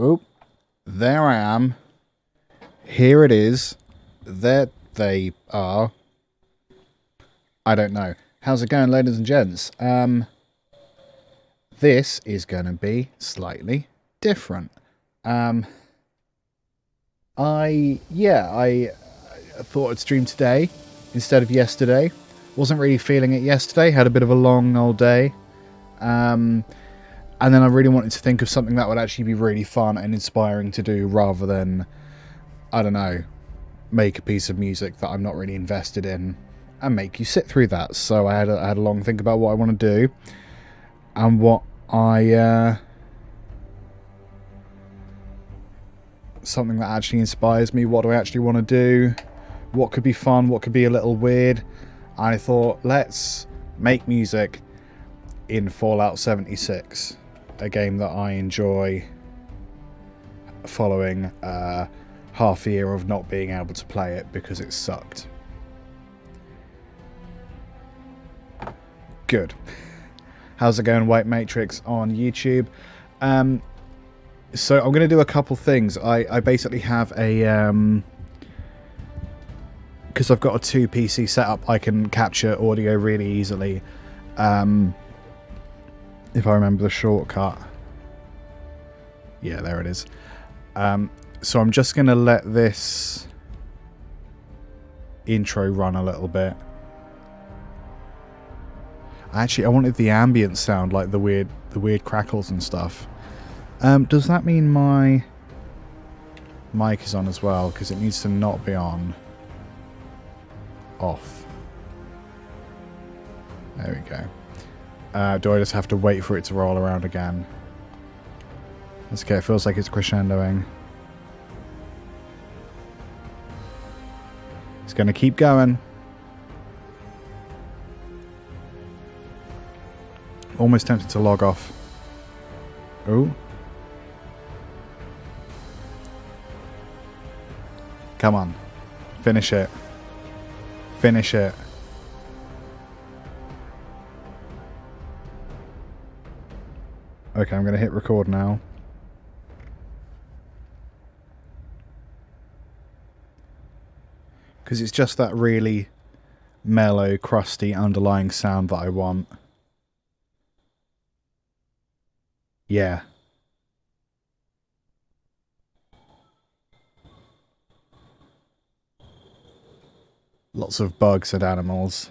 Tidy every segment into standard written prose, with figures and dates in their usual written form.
Oop, there I am. Here it is. There they are. I don't know. How's it going, ladies and gents? This is going to be slightly different. I thought I'd stream today instead of yesterday. Wasn't really feeling it yesterday. Had a bit of a long old day. And then I really wanted to think of something that would actually be really fun and inspiring to do rather than, I don't know, make a piece of music that I'm not really invested in and make you sit through that. So I had a long think about what I want to do and what something that actually inspires me. What do I actually want to do? What could be fun? What could be a little weird? I thought, let's make music in Fallout 76, a game that I enjoy following half a year of not being able to play it because it sucked. Good. How's it going, White Matrix on YouTube? So I'm going to do a couple things. I basically have a... because I've got a 2 PC setup, I can capture audio really easily. If I remember the shortcut. Yeah, there it is. So I'm just going to let this intro run a little bit. Actually, I wanted the ambient sound, like the weird crackles and stuff. Does that mean my mic is on as well? Because it needs to not be on. Off. There we go. Do I just have to wait for it to roll around again? That's okay, it feels like it's crescendoing. It's going to keep going. Almost tempted to log off. Oh. Come on. Finish it. Finish it. Okay, I'm going to hit record now. Because it's just that really mellow, crusty, underlying sound that I want. Yeah. Lots of bugs and animals.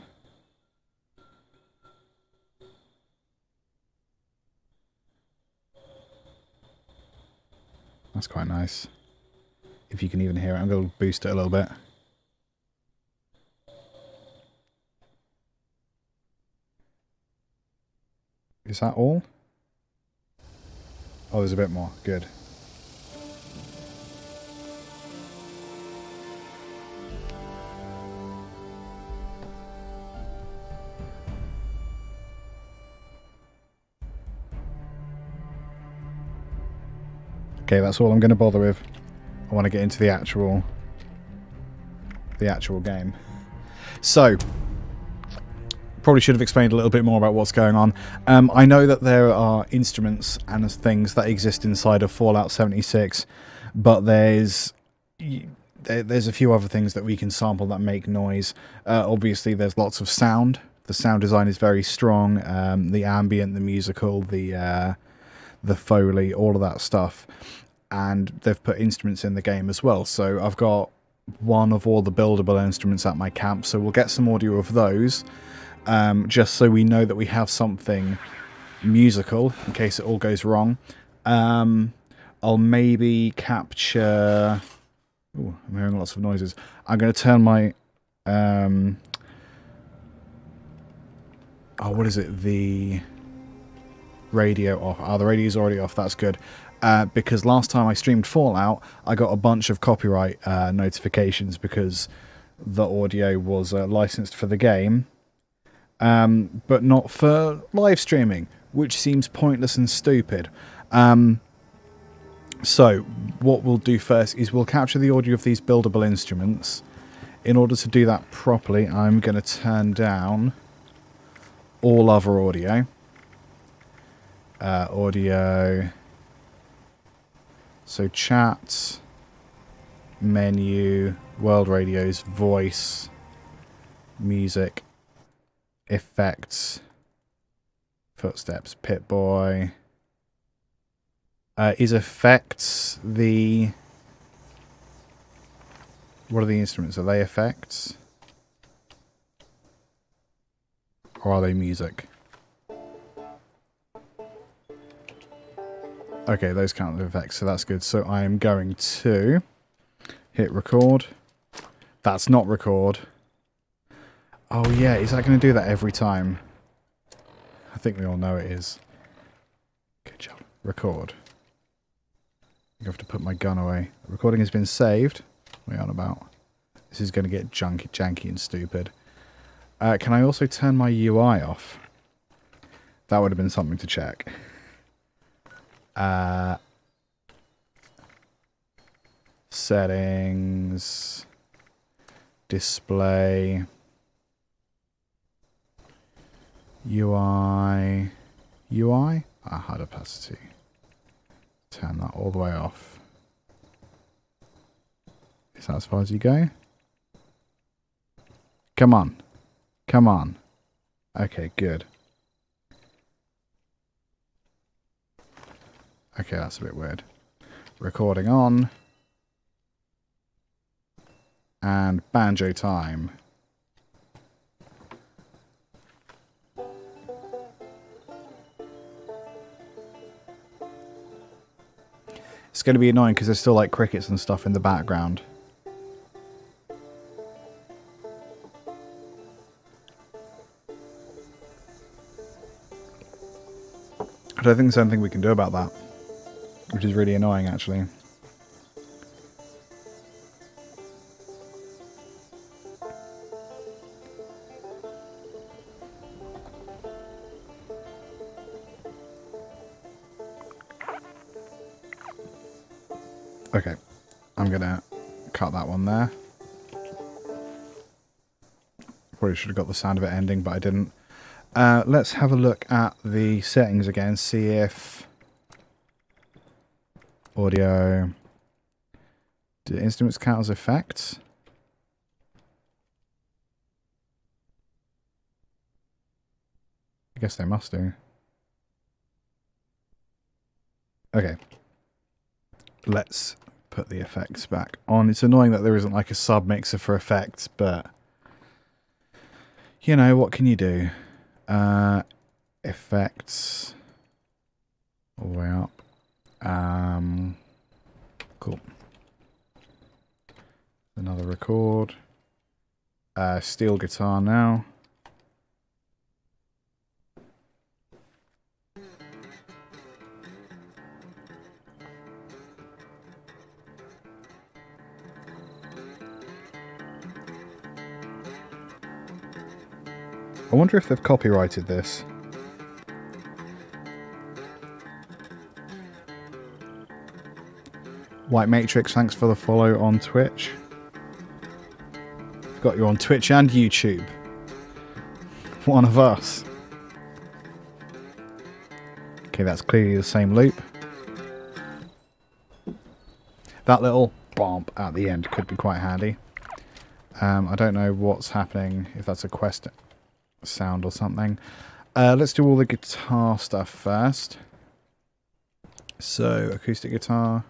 That's quite nice. If you can even hear it, I'm going to boost it a little bit. Is that all? Oh, there's a bit more. Good. Okay, that's all I'm going to bother with. I want to get into the actual game. So, probably should have explained a little bit more about what's going on. I know that there are instruments and things that exist inside of Fallout 76, but there's a few other things that we can sample that make noise. Obviously, there's lots of sound. The sound design is very strong. The ambient, the musical, the Foley, all of that stuff. And they've put instruments in the game as well. So I've got one of all the buildable instruments at my camp. So we'll get some audio of those. Just so we know that we have something musical in case it all goes wrong. I'll maybe capture... Ooh, I'm hearing lots of noises. I'm going to turn my... what is it? The radio off. Oh, the radio's already off. That's good. Because last time I streamed Fallout, I got a bunch of copyright notifications because the audio was licensed for the game. But not for live streaming, which seems pointless and stupid. So what we'll do first is we'll capture the audio of these buildable instruments. In order to do that properly, I'm going to turn down all other audio. So chat, menu, world radios, voice, music, effects, footsteps, Pip-Boy. Is effects the... What are the instruments? Are they effects? Or are they music? Okay, those count as effects, so that's good. So I am going to hit record. That's not record. Oh yeah, is that going to do that every time? I think we all know it is. Good job. Record. I have to put my gun away. The recording has been saved. What are we on about? This is going to get janky and stupid. Can I also turn my UI off? That would have been something to check. Settings, display, UI, high opacity. Turn that all the way off. Is that as far as you go? Come on. Come on. Okay, good. Okay, that's a bit weird. Recording on. And banjo time. It's going to be annoying because there's still like crickets and stuff in the background. I don't think there's anything we can do about that, which is really annoying actually. Okay, I'm gonna cut that one there. Probably should have got the sound of it ending, but I didn't. Let's have a look at the settings again, see if audio, do instruments count as effects? I guess they must do. Okay. Let's put the effects back on. It's annoying that there isn't like a sub mixer for effects, but you know, what can you do? Effects all the way up. Cool. Another record. Steel guitar now. I wonder if they've copyrighted this. White Matrix, thanks for the follow on Twitch. Got you on Twitch and YouTube. One of us. Okay, that's clearly the same loop. That little bump at the end could be quite handy. I don't know what's happening, if that's a quest sound or something. Let's do all the guitar stuff first. So, acoustic guitar.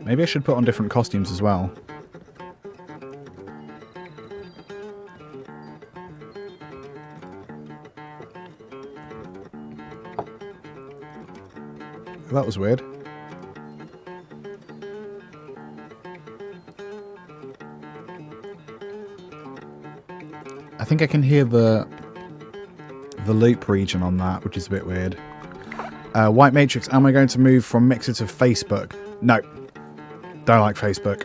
Maybe I should put on different costumes as well. That was weird. I think I can hear the loop region on that, which is a bit weird. White Matrix, am I going to move from Mixer to Facebook? No. Don't like Facebook.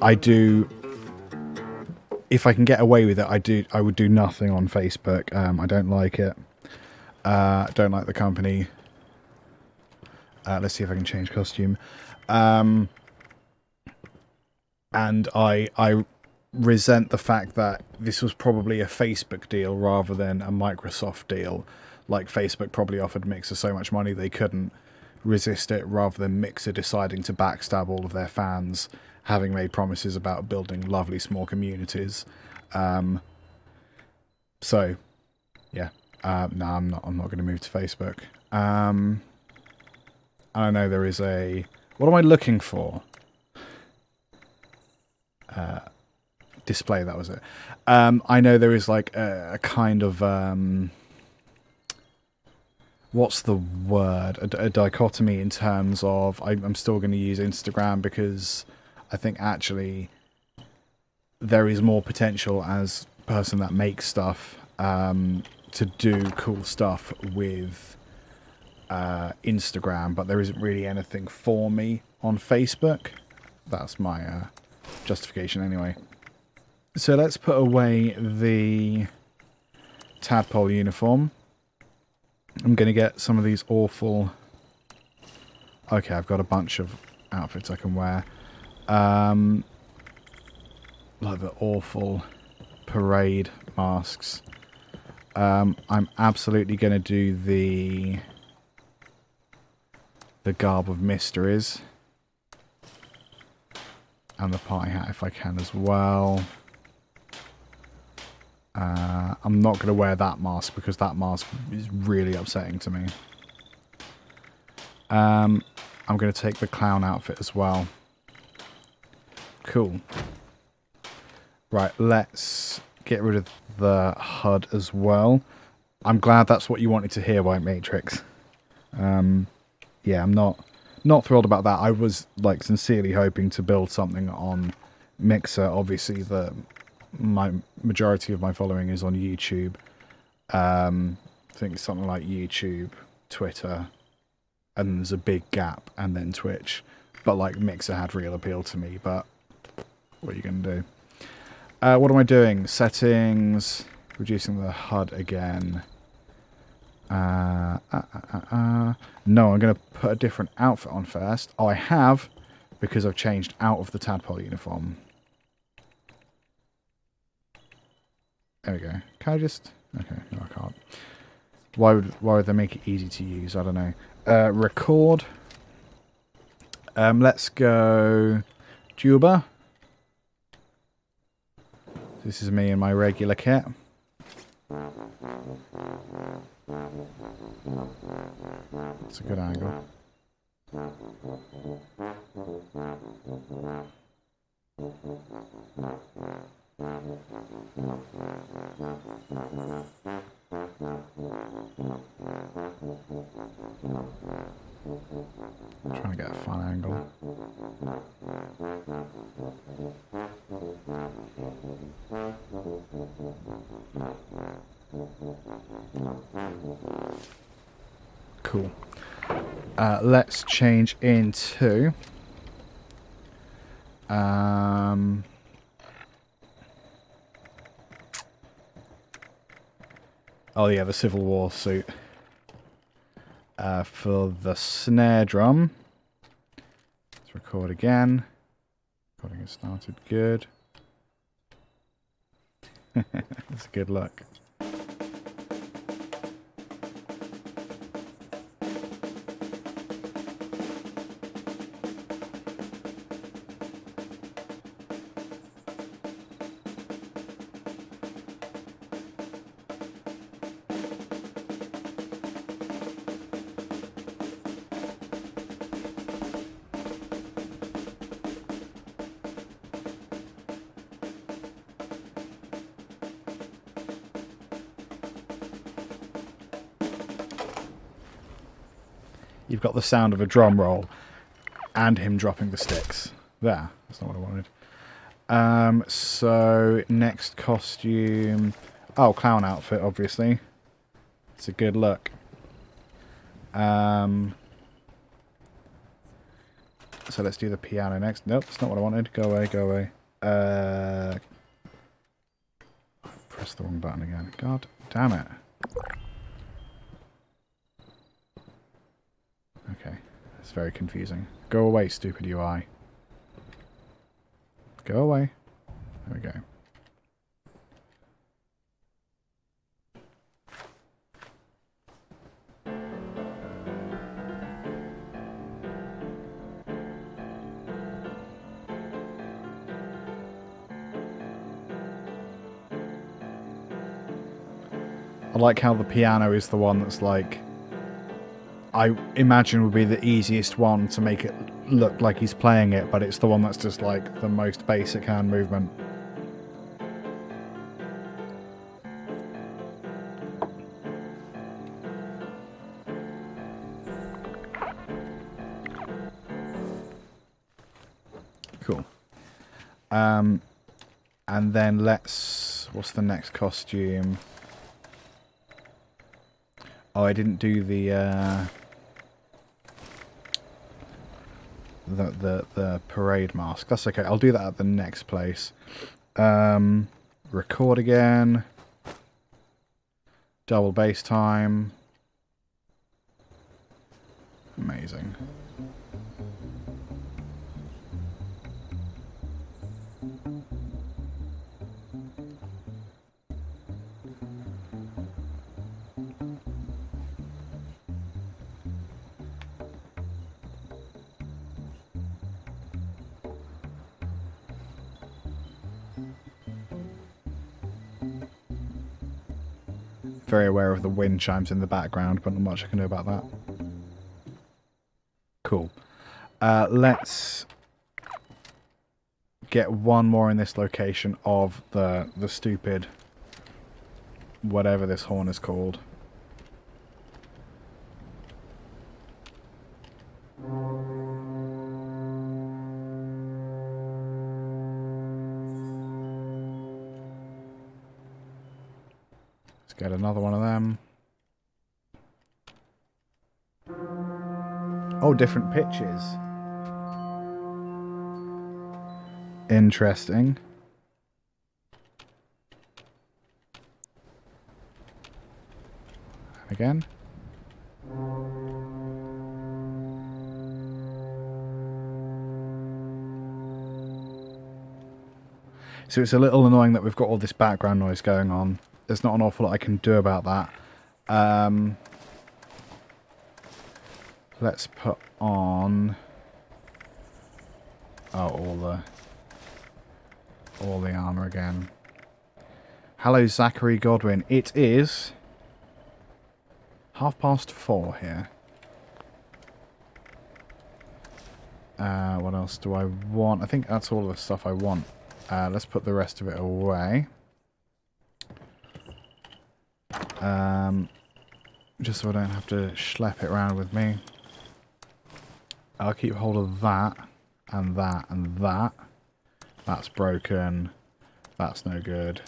I do... If I can get away with it, I would do nothing on Facebook. I don't like it. Don't like the company. Let's see if I can change costume. I and I resent the fact that this was probably a Facebook deal rather than a Microsoft deal. Like, Facebook probably offered Mixer so much money they couldn't resist it, rather than Mixer deciding to backstab all of their fans, having made promises about building lovely small communities. So yeah, no, I'm not going to move to Facebook. I know there is a, what am I looking for? Display, that was it. I know there is like a kind of what's the word, a dichotomy in terms of I'm still going to use Instagram because I think actually there is more potential as a person that makes stuff to do cool stuff with Instagram, but there isn't really anything for me on Facebook. That's my justification anyway. So let's put away the tadpole uniform. I'm going to get some of these awful... Okay, I've got a bunch of outfits I can wear. Like the awful parade masks. I'm absolutely going to do the garb of mysteries. And the party hat if I can as well. I'm not going to wear that mask because that mask is really upsetting to me. I'm going to take the clown outfit as well. Cool. Right, let's get rid of the HUD as well. I'm glad that's what you wanted to hear, White Matrix. Yeah, I'm not thrilled about that. I was like sincerely hoping to build something on Mixer. Obviously, my majority of my following is on YouTube. I think something like YouTube, Twitter, and there's a big gap, and then Twitch. But like Mixer had real appeal to me. But what are you going to do? What am I doing? Settings, reducing the HUD again. No, I'm going to put a different outfit on first. Oh, I have, because I've changed out of the tadpole uniform. There we go. Can I just... Okay, no, I can't. Why would they make it easy to use? I don't know. Record. Let's go... Juba. This is me in my regular kit. It's a good angle. I'm trying to get a fun angle. Cool. Let's change into oh yeah, the Civil War suit. For the snare drum, let's record again. Recording has started. Good. That's a good look. You've got the sound of a drum roll and him dropping the sticks. There. That's not what I wanted. So, next costume. Oh, clown outfit, obviously. It's a good look. So let's do the piano next. Nope, that's not what I wanted. Go away, go away. Press the wrong button again. God damn it. Okay, it's very confusing. Go away, stupid UI. Go away. There we go. I like how the piano is the one that's like, I imagine would be the easiest one to make it look like he's playing it, but it's the one that's just like the most basic hand movement. Cool. And then what's the next costume? Oh, I didn't do the parade mask. That's okay. I'll do that at the next place. Record again. Double bass time. Amazing. Very aware of the wind chimes in the background, but not much I can do about that. Cool. Let's get one more in this location of the stupid whatever this horn is called. Get another one of them. Oh, different pitches. Interesting. Again. So it's a little annoying that we've got all this background noise going on. There's not an awful lot I can do about that. Let's put on all the armor again. Hello, Zachary Godwin. It is 4:30 here. What else do I want? I think that's all the stuff I want. Let's put the rest of it away. Just so I don't have to schlep it around with me. I'll keep hold of that, and that, and that. That's broken. That's no good.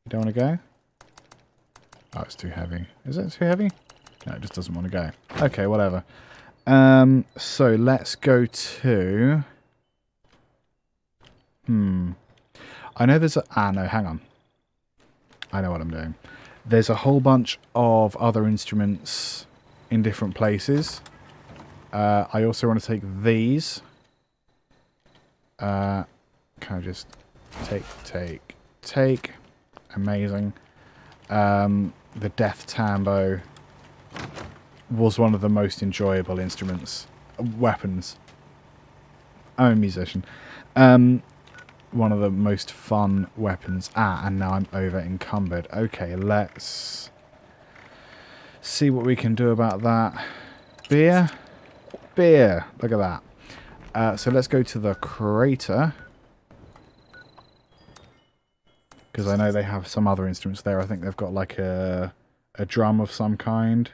You don't want to go? Oh, it's too heavy. Is it too heavy? No, it just doesn't want to go. Okay, whatever. So let's go to... I know there's a... no, hang on. I know what I'm doing. There's a whole bunch of other instruments in different places. I also want to take these. Can I just take. Amazing. The Death Tambo was one of the most enjoyable weapons. I'm a musician. One of the most fun weapons. And now I'm over encumbered. Okay, let's see what we can do about that. Beer. Look at that. So let's go to the crater. Because I know they have some other instruments there. I think they've got like a drum of some kind.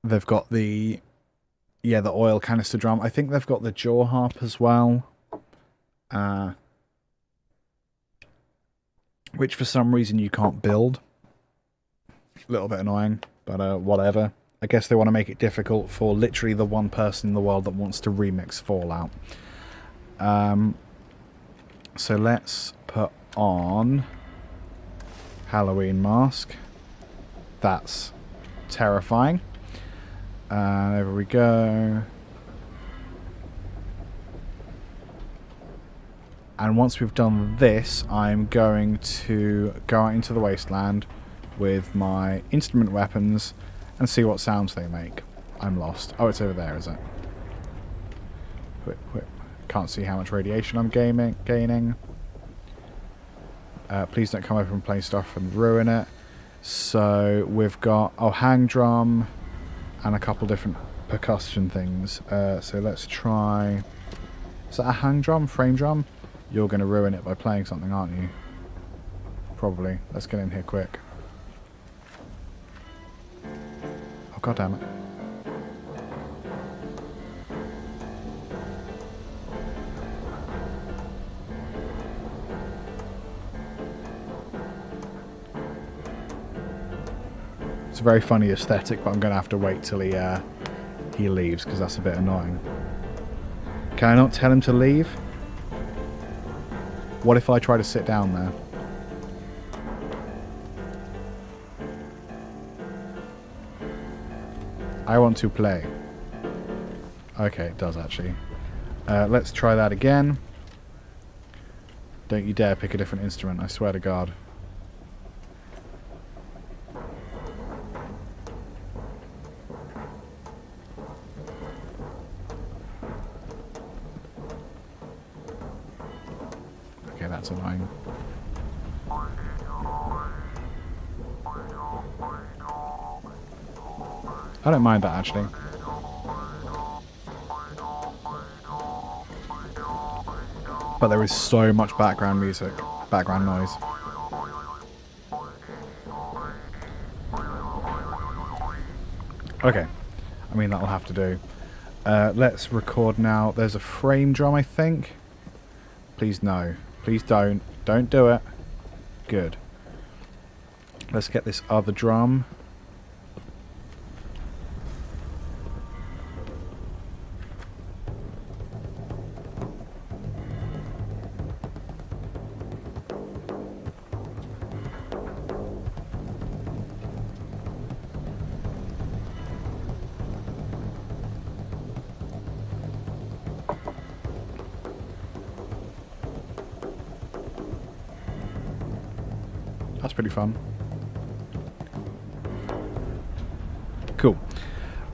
They've got the oil canister drum. I think they've got the jaw harp as well. Which for some reason you can't build. A little bit annoying, but whatever. I guess they want to make it difficult for literally the one person in the world that wants to remix Fallout. So let's put on... Halloween mask. That's terrifying. Over we go. And once we've done this, I'm going to go out into the wasteland with my instrument weapons and see what sounds they make. I'm lost. Oh, it's over there, is it? Whip, whip. Can't see how much radiation I'm gaining. Please don't come over and play stuff and ruin it. So we've got hang drum and a couple different percussion things. So let's try. Is that a hang drum? Frame drum? You're going to ruin it by playing something, aren't you? Probably. Let's get in here quick. Oh, God damn it. It's a very funny aesthetic, but I'm going to have to wait till he leaves, because that's a bit annoying. Can I not tell him to leave? What if I try to sit down there? I want to play. Okay, it does actually. Let's try that again. Don't you dare pick a different instrument, I swear to God. Okay, that's annoying. I don't mind that actually. But there is so much background music, background noise. Okay, I mean that'll have to do. Let's record now. There's a frame drum, I think. Please no. Please don't. Don't do it. Good. Let's get this other drum. That's pretty fun. Cool.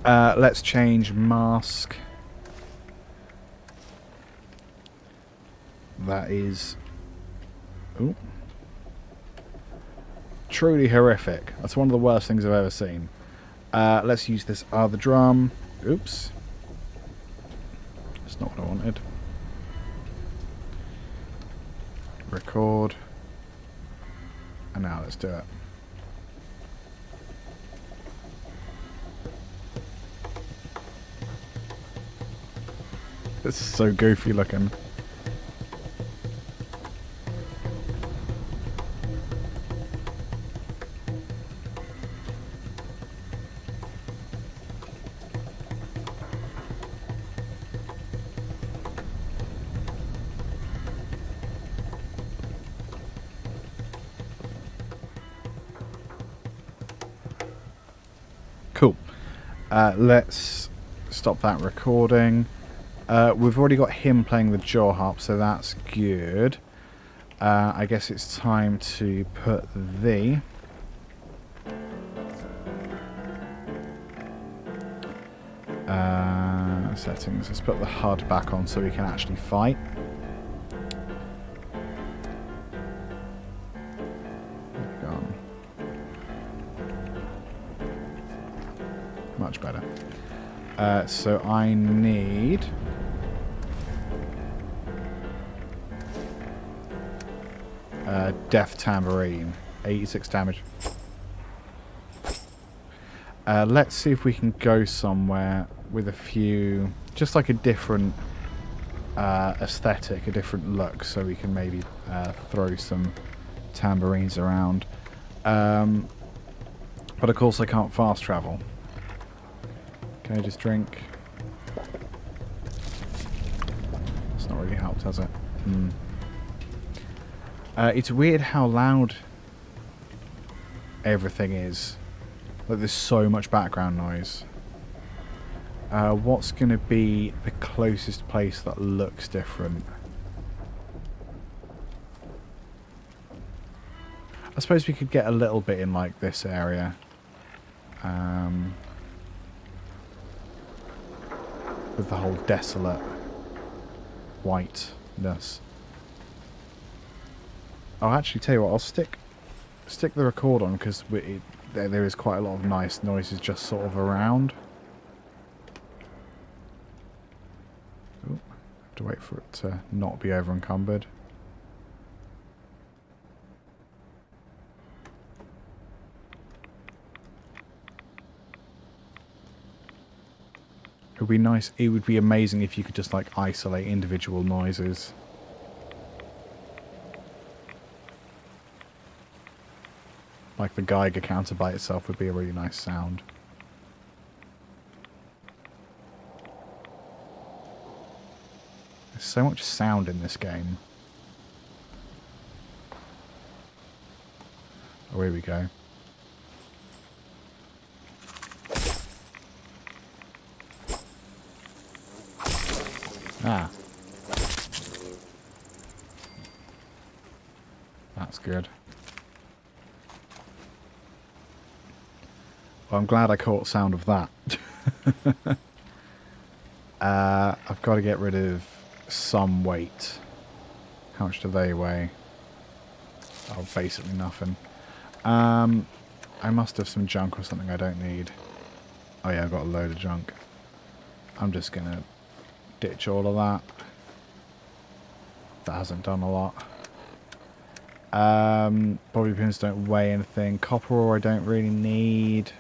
Let's change mask. That is... Ooh. Truly horrific. That's one of the worst things I've ever seen. Let's use this other drum. Oops. That's not what I wanted. Record. And now let's do it. This is so goofy looking. Cool. Let's stop that recording. We've already got him playing the jaw harp, so that's good. I guess it's time to put the... settings. Let's put the HUD back on so we can actually fight. Much better. So I need... Death Tambourine. 86 damage. Let's see if we can go somewhere with a few... Just like a different aesthetic, a different look, so we can maybe throw some tambourines around. But of course I can't fast travel. Can I just drink? It's not really helped, has it? It's weird how loud everything is. Like, there's so much background noise. What's going to be the closest place that looks different? I suppose we could get a little bit in, like, this area. With the whole desolate whiteness. I'll actually tell you what, I'll stick the record on, because there is quite a lot of nice noises just sort of around. Ooh, have to wait for it to not be over encumbered. It would be nice, it would be amazing if you could just like isolate individual noises. Like the Geiger counter by itself would be a really nice sound. There's so much sound in this game. Oh, here we go. Ah. That's good. Well, I'm glad I caught sound of that. I've got to get rid of some weight. How much do they weigh? Oh, basically nothing. I must have some junk or something I don't need. Oh yeah, I've got a load of junk. I'm just going to ditch all of that. That hasn't done a lot. Bobby pins don't weigh anything. Copper ore I don't really need.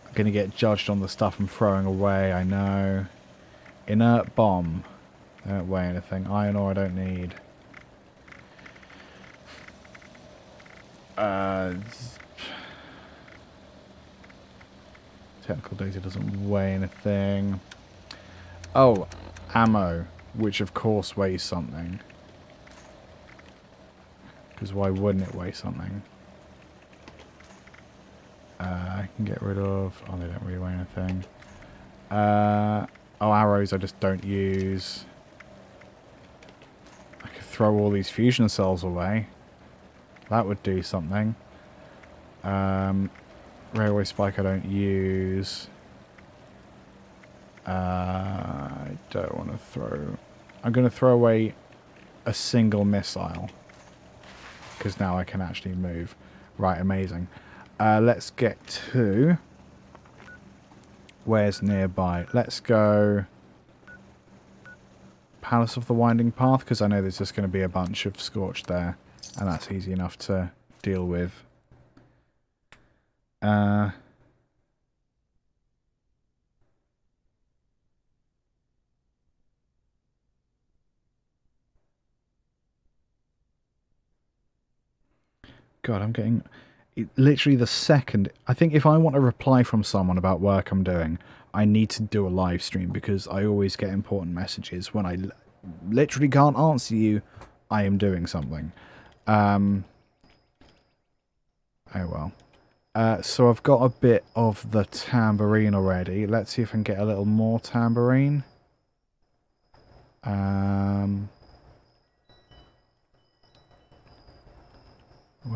I'm going to get judged on the stuff I'm throwing away, I know. Inert bomb. They don't weigh anything. Iron ore I don't need. Technical data doesn't weigh anything. Oh, ammo, which of course weighs something. Because why wouldn't it weigh something? I can get rid of... Oh, they don't really weigh anything. Oh, arrows I just don't use. I could throw all these fusion cells away. That would do something. Railway spike I don't use. I don't want to throw... I'm going to throw away a single missile. Because now I can actually move. Right, amazing. Let's get to... Where's nearby? Let's go... Palace of the Winding Path, because I know there's just going to be a bunch of Scorched there. And that's easy enough to deal with. God, I'm getting... Literally the second... I think if I want a reply from someone about work I'm doing, I need to do a live stream, because I always get important messages when I literally can't answer you. I am doing something. Oh well. So I've got a bit of the tambourine already. Let's see if I can get a little more tambourine. Where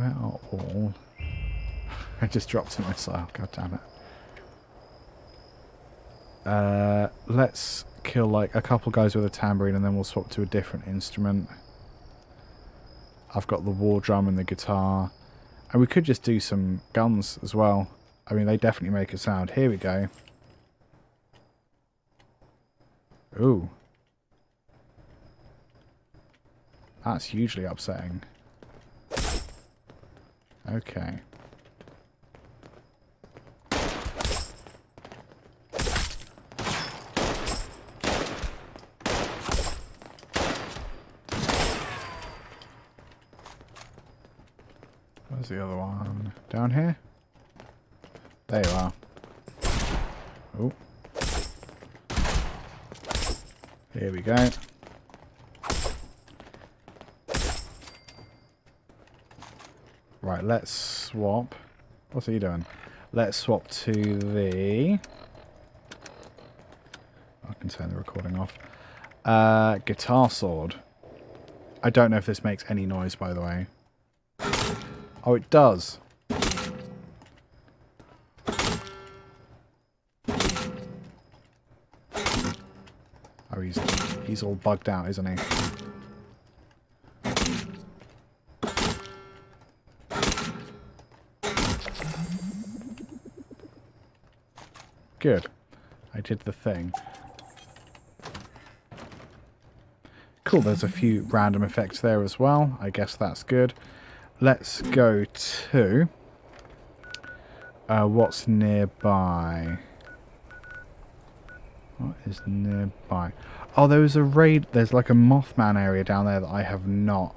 are all... I just dropped a missile. God damn it. Let's kill like a couple guys with a tambourine and then we'll swap to a different instrument. I've got the war drum and the guitar. And we could just do some guns as well. I mean, they definitely make a sound. Here we go. Ooh. That's hugely upsetting. Okay. Where's the other one? Down here? There you are. Oh. Here we go. Right, let's swap. What's he doing? Let's swap to the... I can turn the recording off. Guitar sword. I don't know if this makes any noise, by the way. Oh, it does. Oh, he's all bugged out, isn't he? Good. I did the thing. Cool, there's a few random effects there as well. I guess that's good. Let's go to... what's nearby? What is nearby? Oh, there was a raid... There's like a Mothman area down there that I have not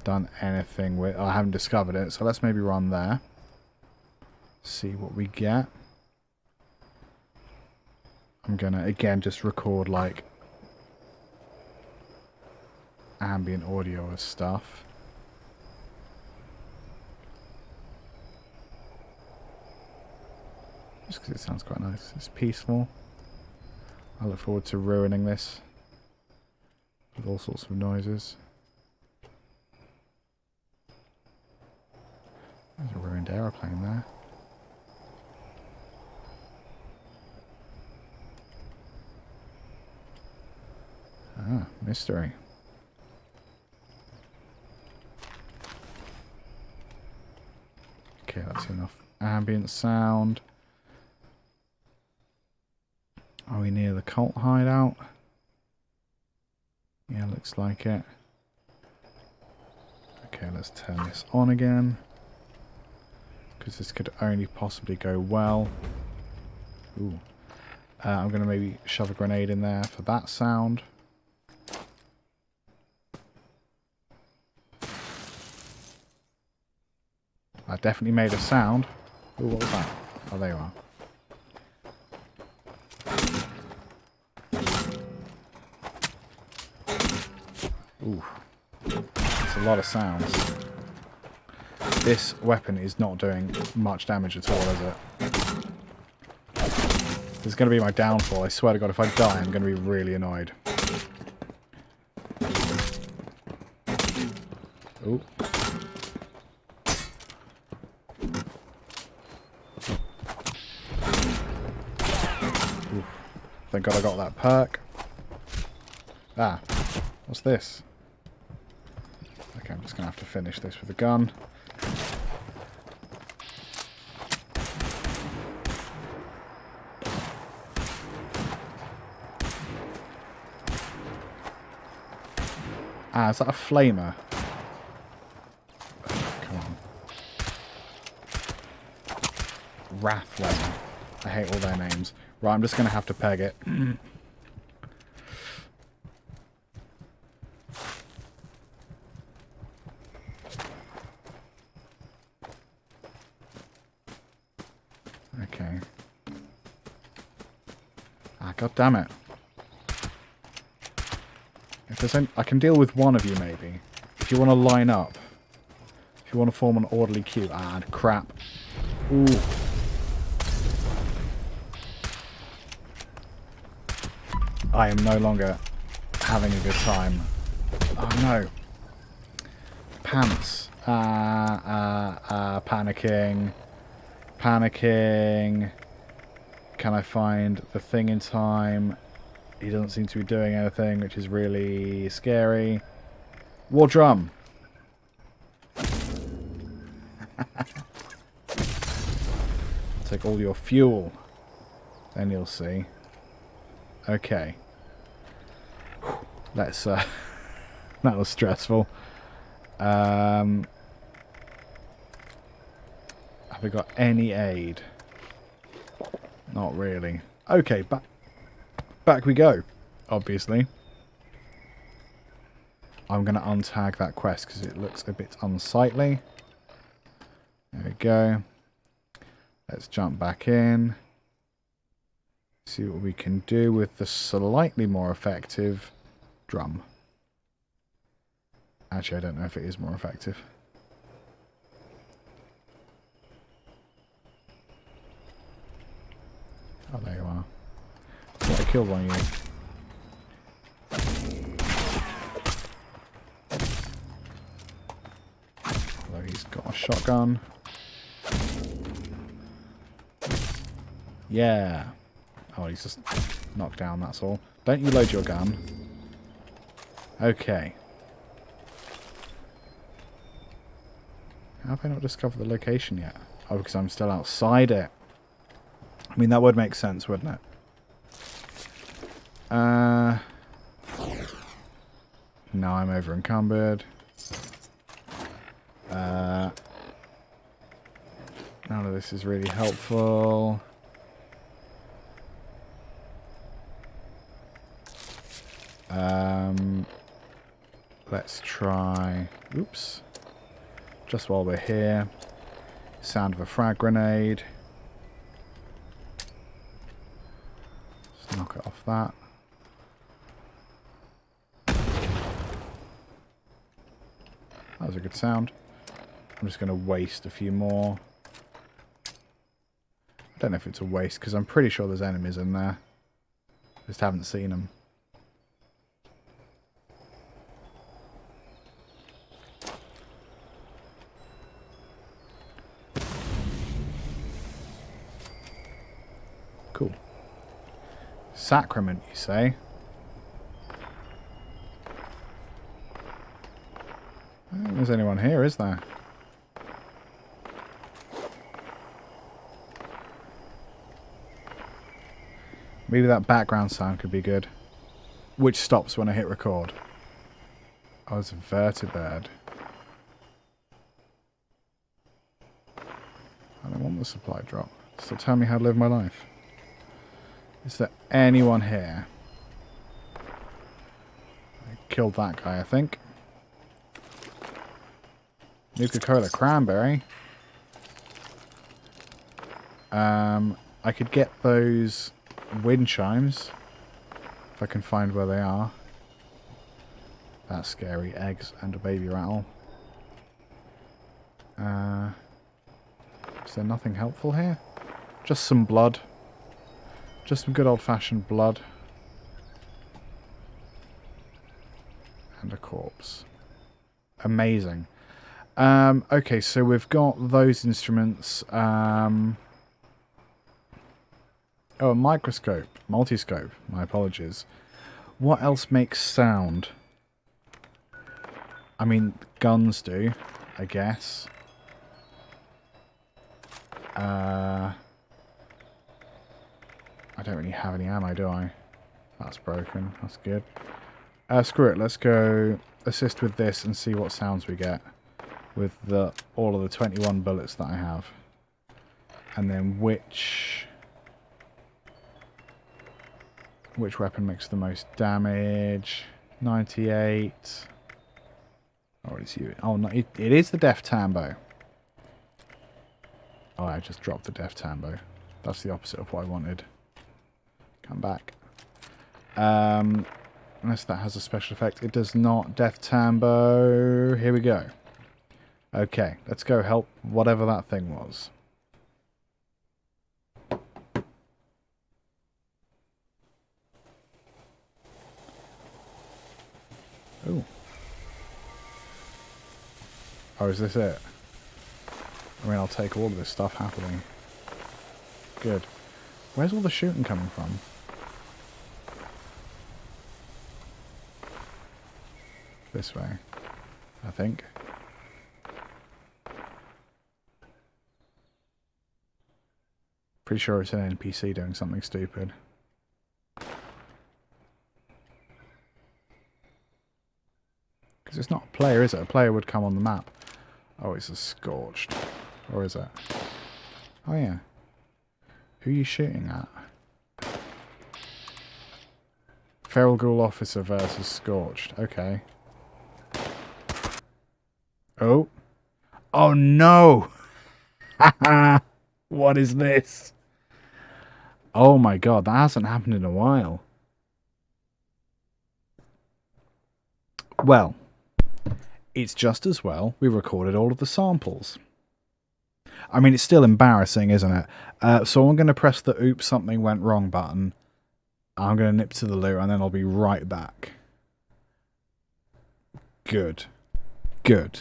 done anything with. I haven't discovered it, so let's maybe run there. See what we get. I'm gonna, again, just record like ambient audio of stuff. Just because it sounds quite nice. It's peaceful. I look forward to ruining this with all sorts of noises. There's a ruined aeroplane there. Ah, mystery. Okay, that's enough ambient sound. Are we near the cult hideout? Yeah, looks like it. Okay, let's turn this on again. Because this could only possibly go well. Ooh. I'm going to maybe shove a grenade in there for that sound. That definitely made a sound. Ooh, what was that? Oh, there you are. Ooh. That's a lot of sounds. This weapon is not doing much damage at all, is it? This is going to be my downfall. I swear to God, if I die, I'm going to be really annoyed. Ooh. Thank God I got that perk. Ah, what's this? Okay, I'm just going to have to finish this with a gun. Ah, is that a flamer? Come on. Wrath Flamer. I hate all their names. Right, I'm just going to have to peg it. Okay. Ah, God damn it. If there's any, I can deal with one of you, maybe. If you want to line up. If you want to form an orderly queue. Ah, crap. Ooh. I am no longer having a good time. Oh no. Pants. Panicking. Panicking. Can I find the thing in time? He doesn't seem to be doing anything, which is really scary. War drum. Take all your fuel. Then you'll see. Okay. Let's, that was stressful. Have we got any aid? Not really. Okay, back we go, obviously. I'm going to untag that quest because it looks a bit unsightly. There we go. Let's jump back in. See what we can do with the slightly more effective drum. Actually, I don't know if it is more effective. killed one of you. Although he's got a shotgun. Yeah. Oh, he's just knocked down, that's all. Don't you load your gun. Okay. How have I not discovered the location yet? Oh, because I'm still outside it. I mean, that would make sense, wouldn't it? Now I'm over encumbered. None of this is really helpful. Let's try... Oops. Just while we're here. Sound of a frag grenade. Let's knock it off that. That was a good sound. I'm just going to waste a few more. I don't know if it's a waste, because I'm pretty sure there's enemies in there. Just haven't seen them. Cool. Sacrament, you say? I don't think there's anyone here, is there? Maybe that background sound could be good. Which stops when I hit record. Oh, it's a vertibird. I don't want the supply drop. Still tell me how to live my life. Is there anyone here? I killed that guy, I think. Nuka-Cola Cranberry. I could get those wind chimes. If I can find where they are. That's scary. Eggs and a baby rattle. Is there nothing helpful here? Just some blood. Just some good old-fashioned blood. And a corpse. Amazing. Okay, so we've got those instruments. Oh, a microscope. Multiscope. My apologies. What else makes sound? I mean, guns do, I guess. I don't really have any ammo, do I? That's broken. That's good. Screw it. Let's go assist with this and see what sounds we get with all of the 21 bullets that I have. And then which weapon makes the most damage? 98. Oh, it's you. Oh, no, it is the Def Tambo. Oh, I just dropped the Def Tambo. That's the opposite of what I wanted. Come back. Unless that has a special effect. It does not. Def Tambo. Here we go. Okay, let's go help whatever that thing was. Ooh. Oh, is this it? I mean, I'll take all of this stuff happily. Good. Where's all the shooting coming from? This way, I think. Pretty sure it's an NPC doing something stupid. Because it's not a player, is it? A player would come on the map. Oh, it's a scorched. Or is it? Oh, yeah. Who are you shooting at? Feral Ghoul Officer versus Scorched. Okay. Oh. Oh, no! Haha! What is this? Oh, my God. That hasn't happened in a while. Well, it's just as well we recorded all of the samples. I mean, it's still embarrassing, isn't it? So I'm going to press the oops, something went wrong button. I'm going to nip to the loo and then I'll be right back. Good. Good.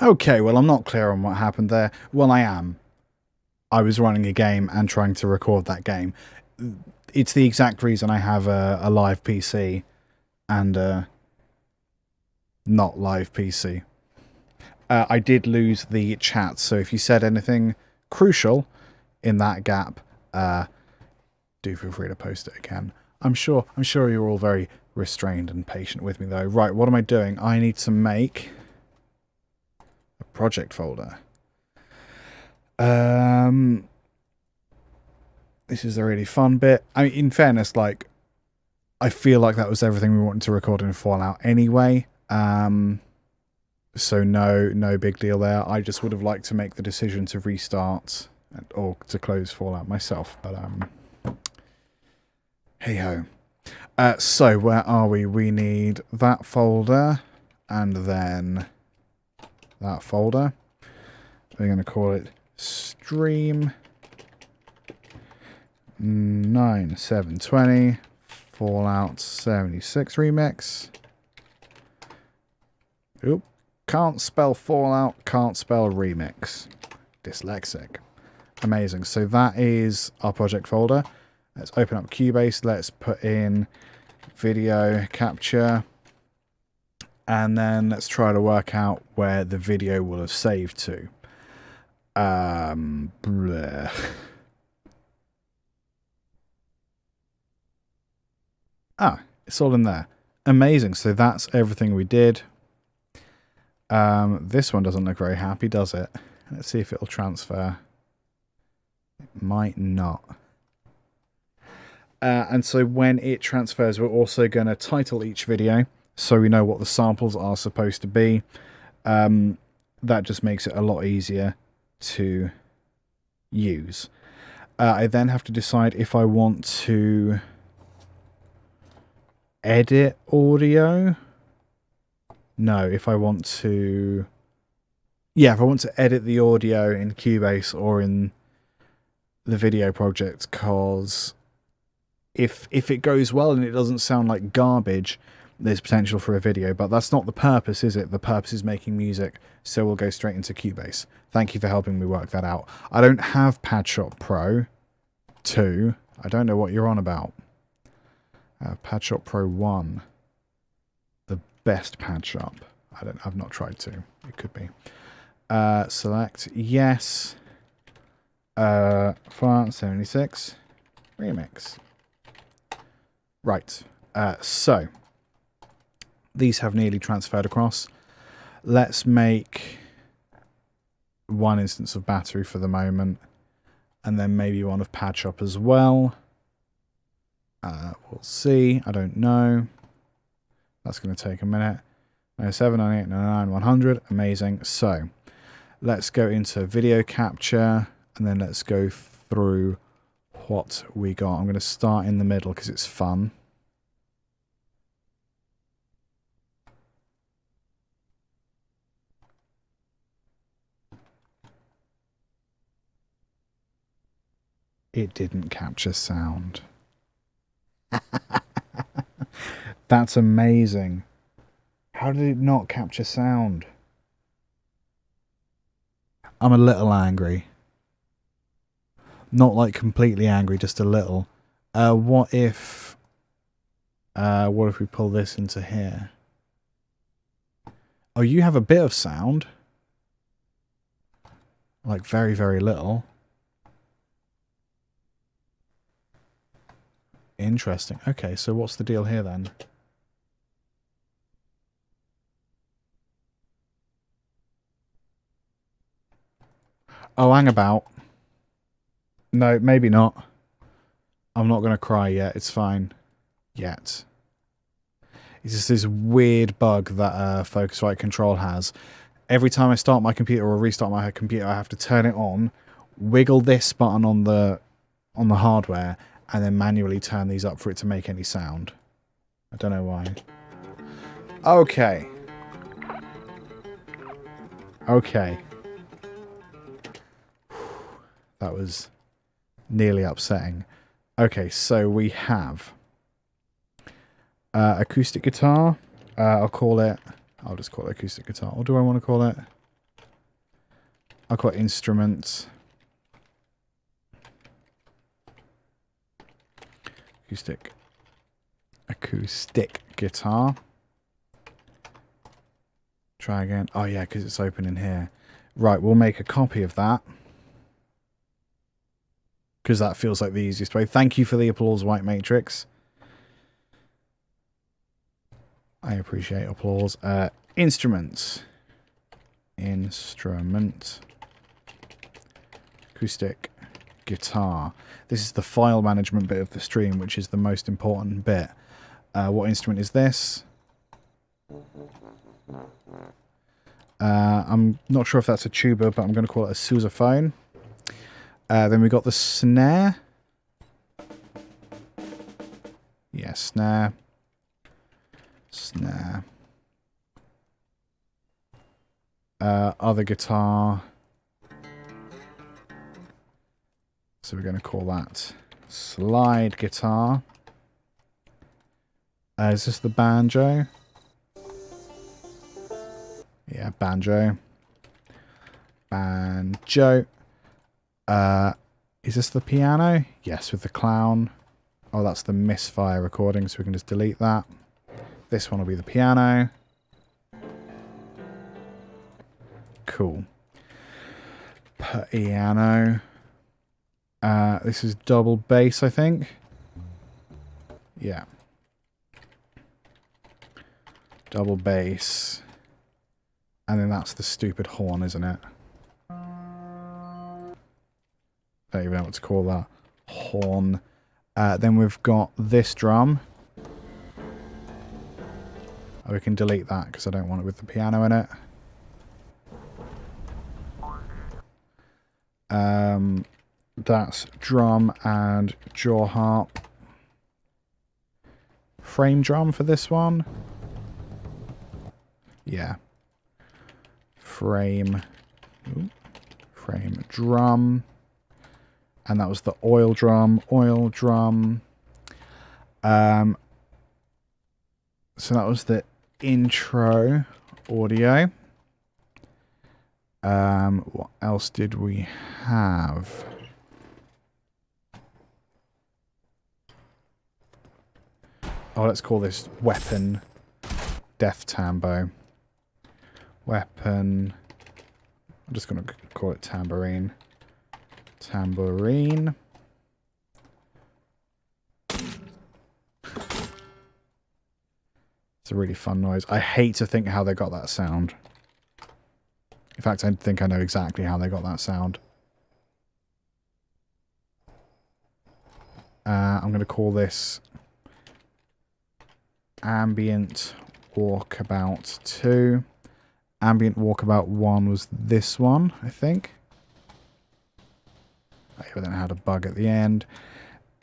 Okay, well, I'm not clear on what happened there. Well, I am. I was running a game and trying to record that game. It's the exact reason I have a live PC and a not live PC. I did lose the chat, so if you said anything crucial in that gap, do feel free to post it again. I'm sure you're all very restrained and patient with me, though. Right, what am I doing? I need to make a project folder. This is the really fun bit. I mean, in fairness, like, I feel like that was everything we wanted to record in Fallout anyway. So no big deal there. I just would have liked to make the decision to restart or to close Fallout myself, but hey ho. So where are we? We need that folder and then that folder. We're going to call it Stream 9720 Fallout 76 Remix. Oop. Can't spell Fallout, can't spell Remix. Dyslexic. Amazing. So that is our project folder. Let's open up Cubase. Let's put in video capture. And then let's try to work out where the video will have saved to. Bleh. Ah, it's all in there. Amazing. So that's everything we did. This one doesn't look very happy, does it? Let's see if it'll transfer. It might not. And so when it transfers, we're also going to title each video so we know what the samples are supposed to be. That just makes it a lot easier to use. I then have to decide if I want to edit audio. No, if I want to... Yeah, if I want to edit the audio in Cubase or in the video project, because if it goes well and it doesn't sound like garbage, there's potential for a video, but that's not the purpose, is it? The purpose is making music, so we'll go straight into Cubase. Thank you for helping me work that out. I don't have PadShot Pro 2. I don't know what you're on about. PadShot Pro 1. The best PadShot. I've not tried to. It could be. Select yes. Fallout 76 remix. Right. So these have nearly transferred across. Let's make one instance of battery for the moment, and then maybe one of patch up as well. We'll see. I don't know. That's going to take a minute. 97, 98, 99, 100. Amazing. So let's go into video capture, and then let's go through what we got. I'm going to start in the middle because it's fun. It didn't capture sound. That's amazing. How did it not capture sound? I'm a little angry. Not like completely angry, just a little. What if we pull this into here? Oh, you have a bit of sound. Like very, very little. Interesting. Okay, so what's the deal here then? Oh, hang about. No, maybe not. I'm not going to cry yet. It's fine. Yet. It's just this weird bug that Focusrite Control has. Every time I start my computer or restart my computer, I have to turn it on, wiggle this button on the hardware, and then manually turn these up for it to make any sound. I don't know why. Okay. Okay. That was nearly upsetting. Okay, so we have acoustic guitar. I'll just call it acoustic guitar. What do I want to call it? I'll call it instrument. Acoustic guitar. Try again. Oh yeah, because it's open in here. Right, we'll make a copy of that, because that feels like the easiest way. Thank you for the applause, White Matrix. I appreciate applause. Instruments. Instrument. Acoustic guitar. This is the file management bit of the stream, which is the most important bit. What instrument is this? I'm not sure if that's a tuba, but I'm going to call it a sousaphone. Then we got the snare. Yeah, snare. Snare. Other guitar. So we're going to call that slide guitar. Is this the banjo? Yeah, banjo. Banjo. Is this the piano? Yes, with the clown. Oh, that's the misfire recording, so we can just delete that. This one will be the piano. Cool. Piano. This is double bass, I think. Yeah. Double bass. And then that's the stupid horn, isn't it? Don't even know what to call that. Horn. Then we've got this drum. Oh, we can delete that because I don't want it with the piano in it. That's drum and jaw harp. Frame drum for this one. Yeah. Frame drum. And that was the oil drum. So that was the intro audio. What else did we have? Oh, let's call this weapon death tambo. Weapon. I'm just going to call it tambourine. tambourine. It's a really fun noise. I hate to think how they got that sound. In fact, I think I know exactly how they got that sound. I'm going to call this Ambient Walkabout 2. Ambient Walkabout 1 was this one, I think. But then I had a bug at the end.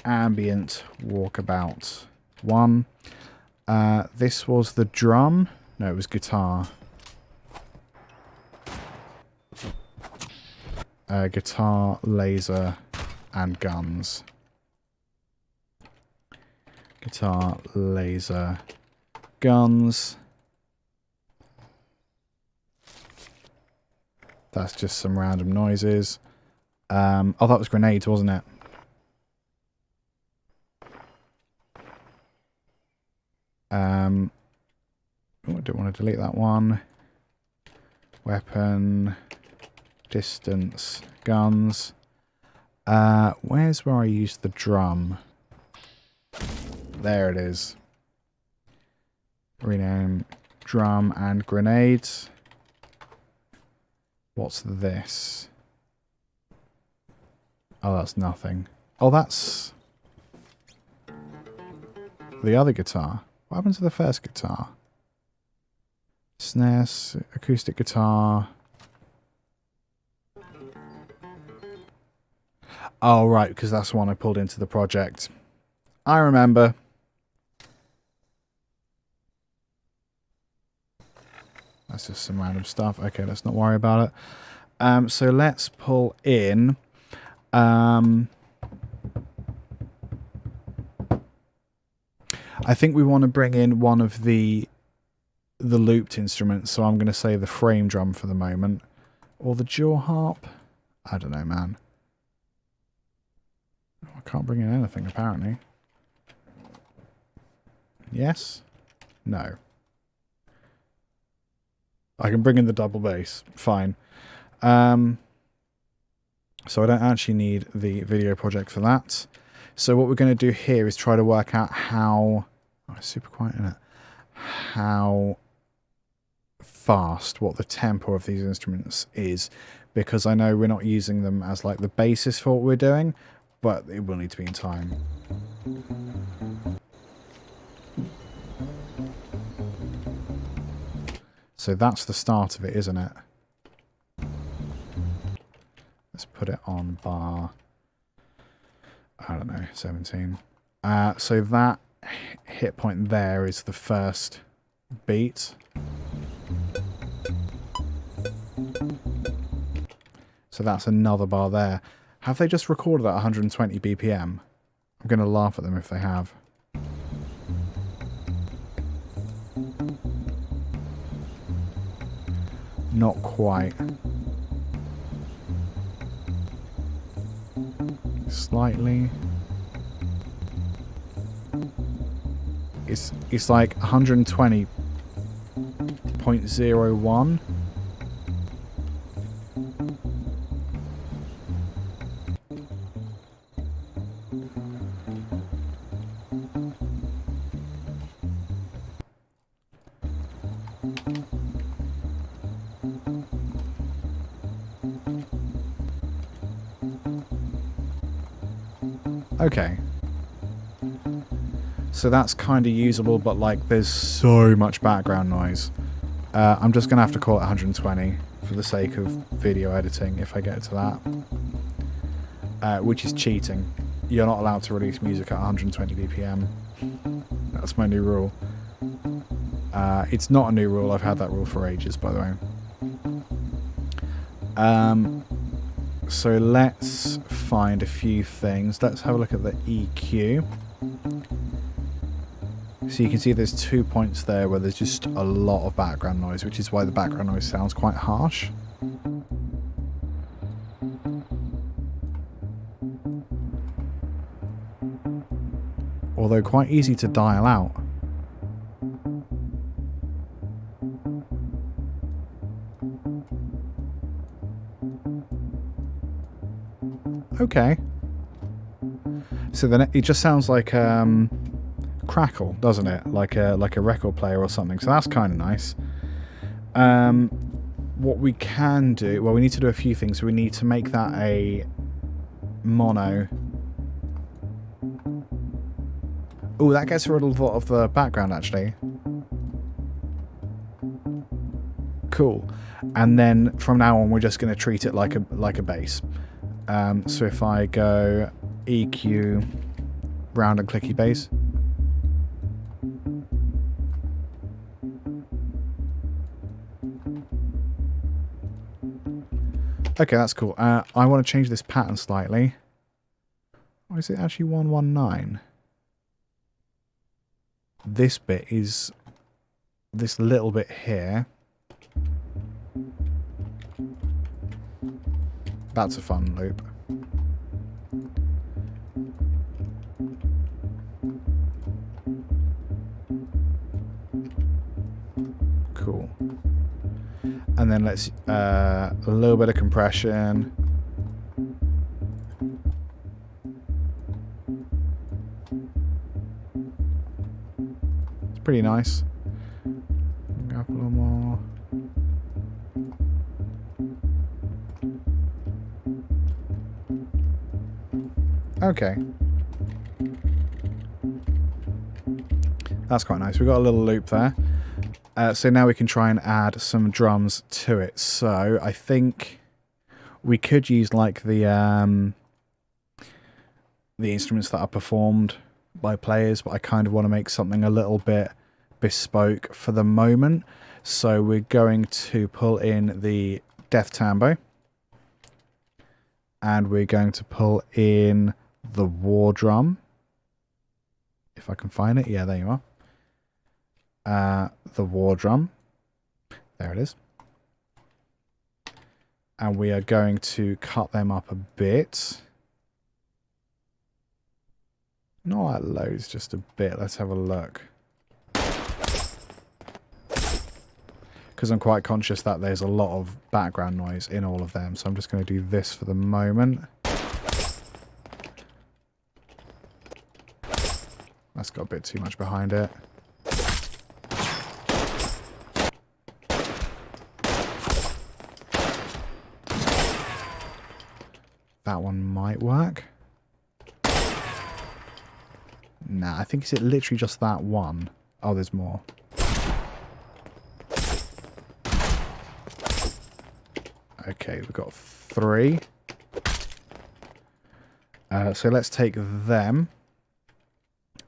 Ambient Walkabout 1. This was the drum. No, it was guitar. Guitar, laser, and guns. Guitar, laser, guns. That's just some random noises. Oh, that was grenades, wasn't it? Oh, I don't want to delete that one. Weapon, distance, guns. Where's where I used the drum? There it is. Rename drum and grenades. What's this? Oh, that's nothing. Oh, that's the other guitar. What happened to the first guitar? Snares, acoustic guitar. Oh, right, because that's the one I pulled into the project. I remember. That's just some random stuff. Okay, let's not worry about it. So let's pull in... I think we want to bring in one of the looped instruments, so I'm going to say the frame drum for the moment. Or the jaw harp. I don't know, man. Oh, I can't bring in anything, apparently. Yes? No. I can bring in the double bass. Fine. So I don't actually need the video project for that. So what we're going to do here is try to work out how... Oh, it's super quiet, isn't it? How fast, what the tempo of these instruments is. Because I know we're not using them as like the basis for what we're doing, but it will need to be in time. So that's the start of it, isn't it? Let's put it on bar, I don't know, 17. So that hit point there is the first beat. So that's another bar there. Have they just recorded at 120 BPM? I'm going to laugh at them if they have. Not quite. Slightly. It's like 120.01. Okay. So that's kind of usable, but like there's so much background noise. I'm just going to have to call it 120 for the sake of video editing if I get to that. Which is cheating. You're not allowed to release music at 120 BPM. That's my new rule. It's not a new rule. I've had that rule for ages, by the way. So let's find a few things. Let's have a look at the EQ. So you can see there's 2 points there where there's just a lot of background noise, which is why the background noise sounds quite harsh. Although quite easy to dial out. Okay. So then it just sounds like crackle, doesn't it? Like a record player or something. So that's kind of nice. What we can do, well, we need to do a few things. We need to make that a mono. Oh, that gets rid of a lot of the background, actually. Cool. And then from now on, we're just going to treat it like a bass. So if I go EQ, round and clicky bass. Okay, that's cool. I want to change this pattern slightly. Or is it actually 119? This bit is this little bit here. That's a fun loop. Cool. And then let's a little bit of compression. It's pretty nice. Go up a little more. Okay. That's quite nice. We've got a little loop there. So now we can try and add some drums to it. So I think we could use like the instruments that are performed by players, but I kind of want to make something a little bit bespoke for the moment. So we're going to pull in the death tambo, and we're going to pull in the war drum. If I can find it. Yeah, there you are. The war drum. There it is. And we are going to cut them up a bit. Not like loads, just a bit. Let's have a look. Because I'm quite conscious that there's a lot of background noise in all of them. So I'm just going to do this for the moment. That's got a bit too much behind it. That one might work. Nah, I think it's literally just that one. Oh, there's more. Okay, we've got 3. So let's take them.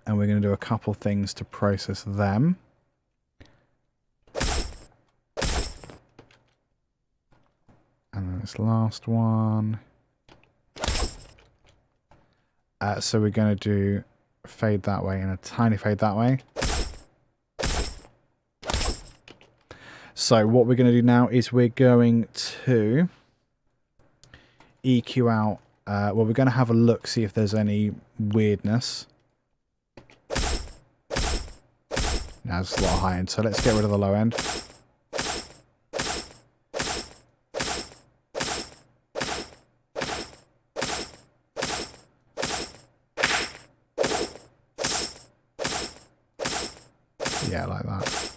And we're going to do a couple things to process them. And then this last one. So we're going to do fade that way and a tiny fade that way. So what we're going to do now is we're going to EQ out. Well, we're going to have a look, see if there's any weirdness. Now it's a lot high end, so let's get rid of the low end. Yeah, like that.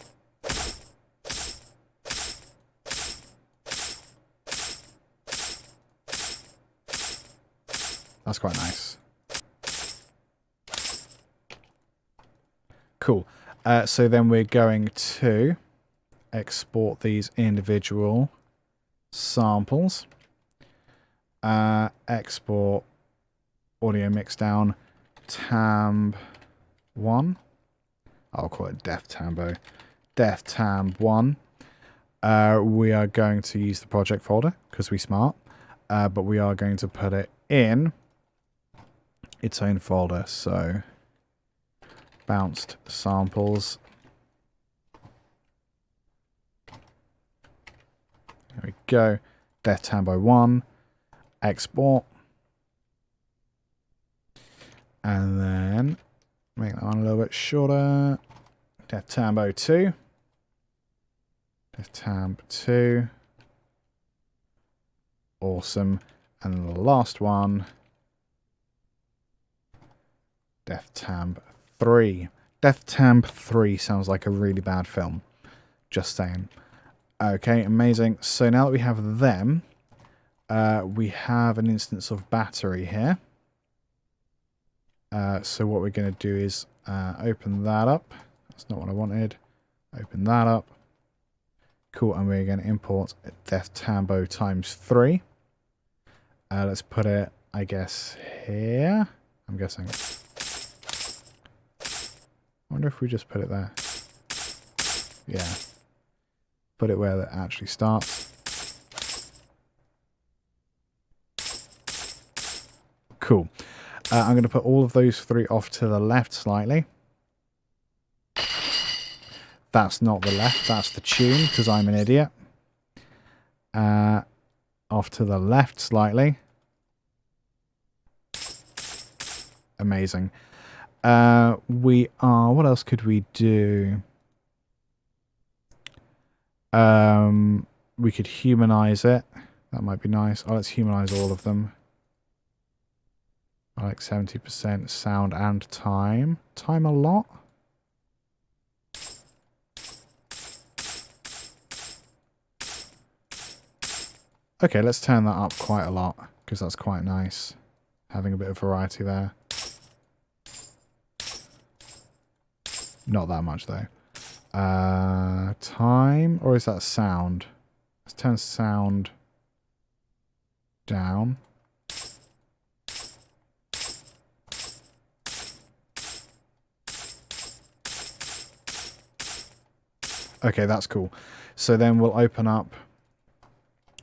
That's quite nice. Cool. So then we're going to export these individual samples. Export audio mixdown tamb 1. I'll call it def tambo. Def tamb 1. We are going to use the project folder because we're smart. But we are going to put it in its own folder. So bounced samples. There we go. Def tambo 1. Export. And then make that one a little bit shorter. Def tambo 2. Def tamb 2. Awesome. And then the last one, Death Tab 3. Death Tab 3 sounds like a really bad film. Just saying. Okay, amazing. So now that we have them, we have an instance of battery here. So what we're going to do is open that up. That's not what I wanted. Open that up. Cool, and we're going to import Death Tambo times 3. Let's put it, I guess, here. I'm guessing. I wonder if we just put it there. Yeah. Put it where that actually starts. Cool. I'm going to put all of those 3 off to the left slightly. That's not the left, that's the tune, because I'm an idiot. Off to the left slightly. Amazing. What else could we do? We could humanize it. That might be nice. Oh, let's humanize all of them. I like 70% sound and time. Time a lot. Okay, let's turn that up quite a lot, because that's quite nice. Having a bit of variety there. Not that much, though. Time, or is that sound? Let's turn sound down. Okay, that's cool. So then we'll open up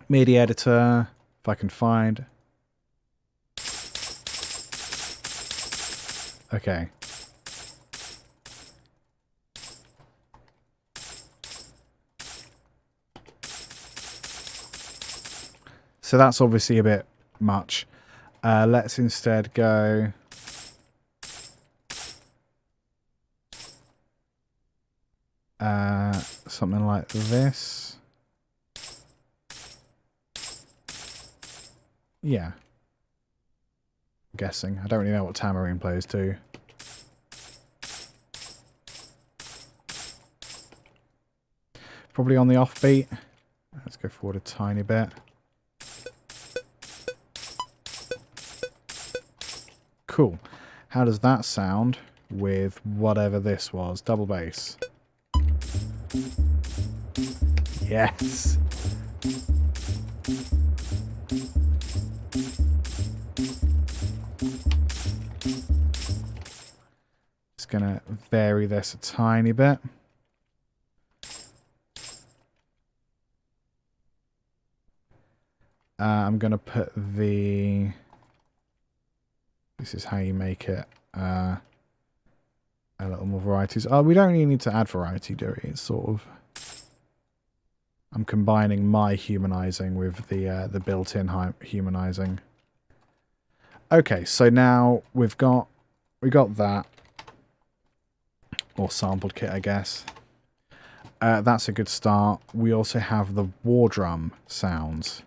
MIDI editor, if I can find. Okay. So that's obviously a bit much. Let's instead go... something like this. Yeah. I'm guessing. I don't really know what tambourine players do. Probably on the offbeat. Let's go forward a tiny bit. Cool. How does that sound with whatever this was? Double bass. Yes. Just gonna vary this a tiny bit. I'm gonna put the... This is how you make it a little more varieties. Oh, we don't really need to add variety, do we? It's sort of... I'm combining my humanizing with the built-in humanizing. Okay, so now we got that, or sampled kit, I guess. That's a good start. We also have the war drum sounds.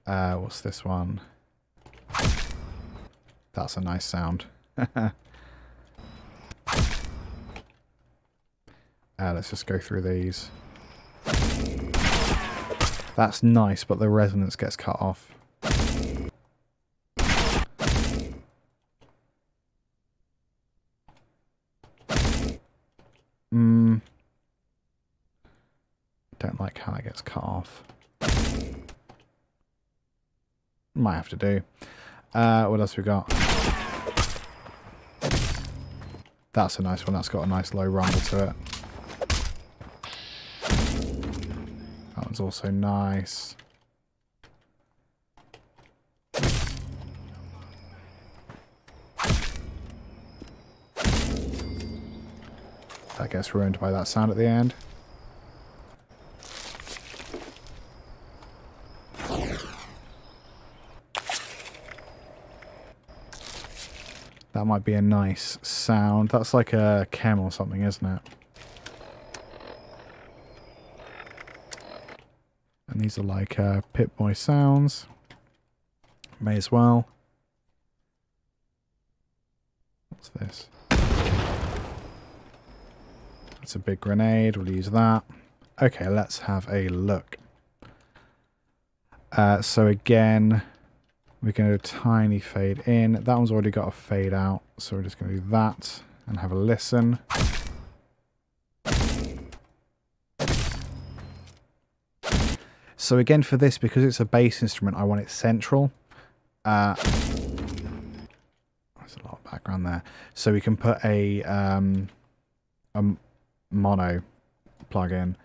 What's this one? That's a nice sound. Let's just go through these. That's nice, but the resonance gets cut off. Don't like how that gets cut off. Might have to do. What else we got? That's a nice one. That's got a nice low rumble to it. That one's also nice. That gets ruined by that sound at the end. That might be a nice sound. That's like a chem or something, isn't it? And these are like Pip-Boy sounds. May as well. What's this? That's a big grenade. We'll use that. Okay, let's have a look. So again, we're going to do a tiny fade in. That one's already got a fade out, so we're just going to do that and have a listen. So again, for this, because it's a bass instrument, I want it central. There's a lot of background there. So we can put a mono plug in,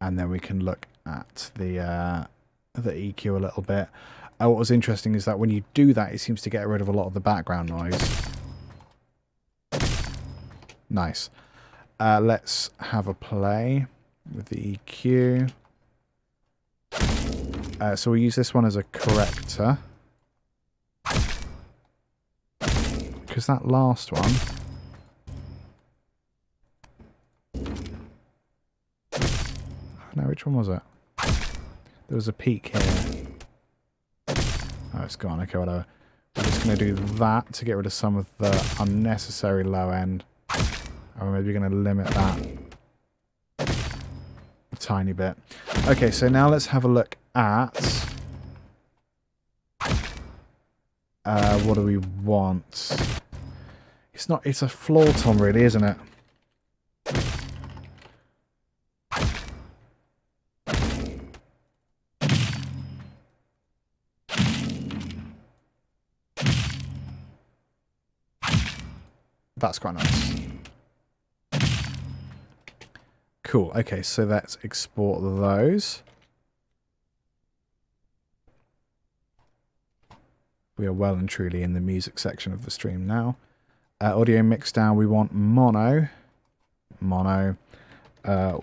and then we can look at the EQ a little bit. What was interesting is that when you do that, it seems to get rid of a lot of the background noise. Nice. Let's have a play with the EQ. So we'll use this one as a corrector. Because that last one... No, which one was it? There was a peak here. Oh, it's gone. Okay, whatever. We're just going to do that to get rid of some of the unnecessary low end. Or maybe we're going to limit that a tiny bit. Okay, so now let's have a look at... what do we want? It's a floor tom really, isn't it? That's quite nice. Cool. Okay, so let's export those. We are well and truly in the music section of the stream now. Audio mix down, we want mono. Mono.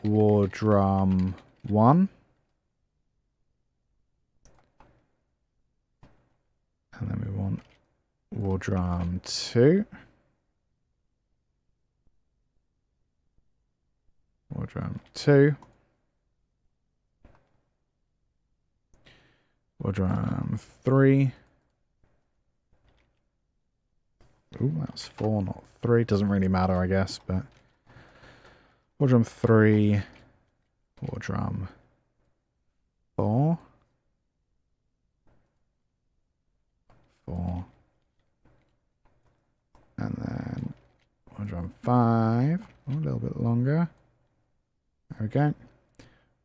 War drum 1. And then we want war drum 2. War drum 2. War drum 3. Ooh, that's 4, not 3. Doesn't really matter, I guess, but... War drum 3. War drum 4. 4. And then war drum 5. Oh, a little bit longer. There we go.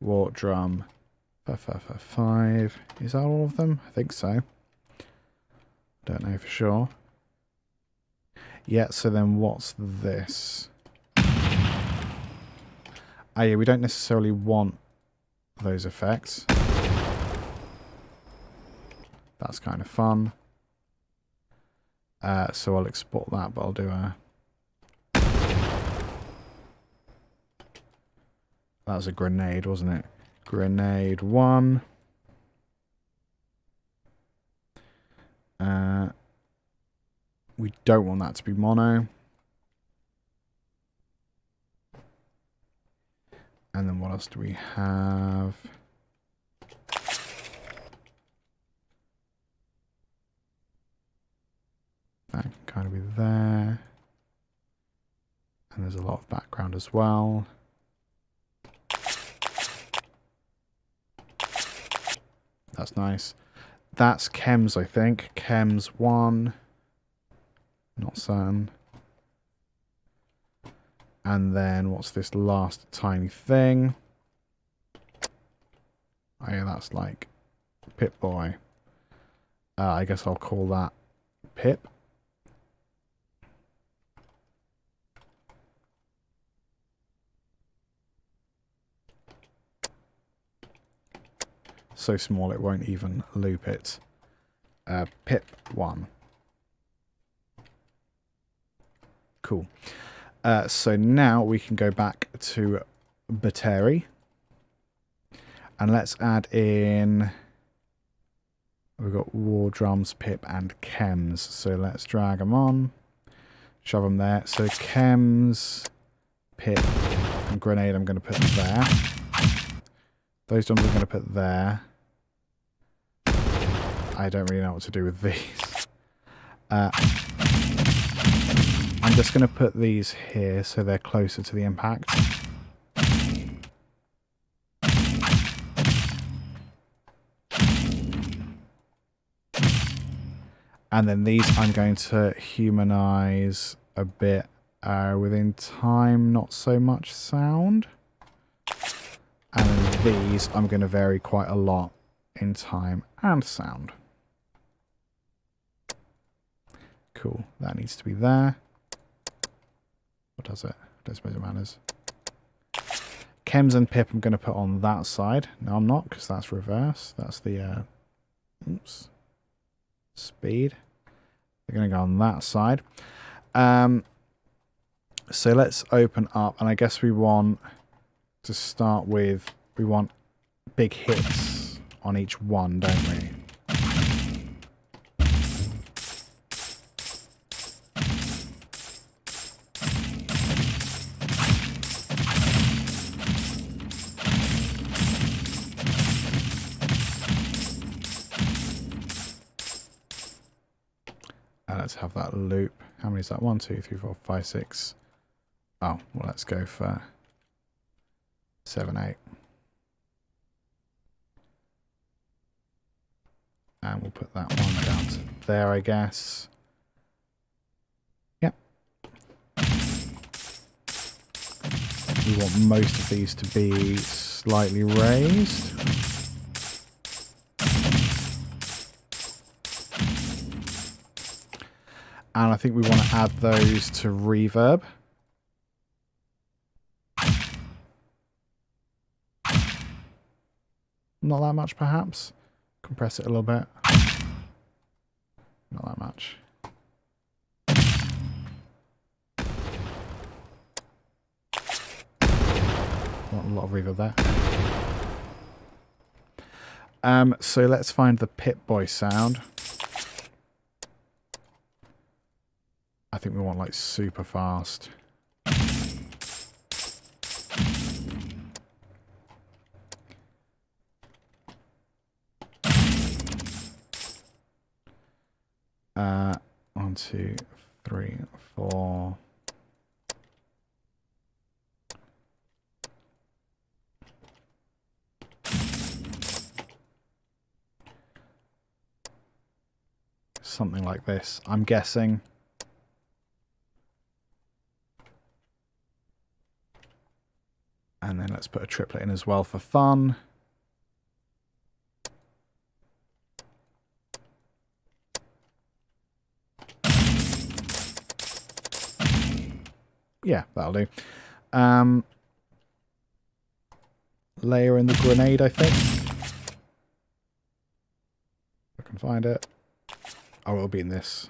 War drum 5. Is that all of them? I think so. Don't know for sure. Yeah, so then what's this? Ah, yeah, we don't necessarily want those effects. That's kind of fun. So I'll export that, but I'll do a... That was a grenade, wasn't it? Grenade 1. We don't want that to be mono. And then what else do we have? That can kind of be there. And there's a lot of background as well. That's nice. That's chems, I think. Chems 1. Not certain. And then what's this last tiny thing? Oh yeah, that's like Pip-Boy. I guess I'll call that Pip. So small it won't even loop it. Pip 1. Cool. So now we can go back to Battery. And let's add in... We've got War Drums, Pip, and Chems. So let's drag them on. Shove them there. So Chems, Pip, and Grenade I'm going to put there. Those drums I'm going to put there. I don't really know what to do with these. I'm just going to put these here so they're closer to the impact. And then these I'm going to humanize a bit within time, not so much sound. And then these I'm going to vary quite a lot in time and sound. Cool, that needs to be there. What does it? I don't suppose it matters. Chems and pip I'm going to put on that side. No, I'm not, because that's reverse. That's the oops. Speed. They're going to go on that side. So let's open up, and I guess we want to start with, we want big hits on each one, don't we? Let's have that loop. How many is that? 1, 2, 3, 4, 5, 6. Oh, well, let's go for 7, 8. And we'll put that one down to there, I guess. Yep. We want most of these to be slightly raised. And I think we want to add those to reverb. Not that much, perhaps. Compress it a little bit. Not that much. Not a lot of reverb there. So let's find the Pip-Boy sound. I think we want like super fast. One, 2, 3, 4. Something like this, I'm guessing. And then let's put a triplet in as well for fun. Yeah, that'll do. Layer in the grenade, I think. If I can find it. Oh, it'll be in this.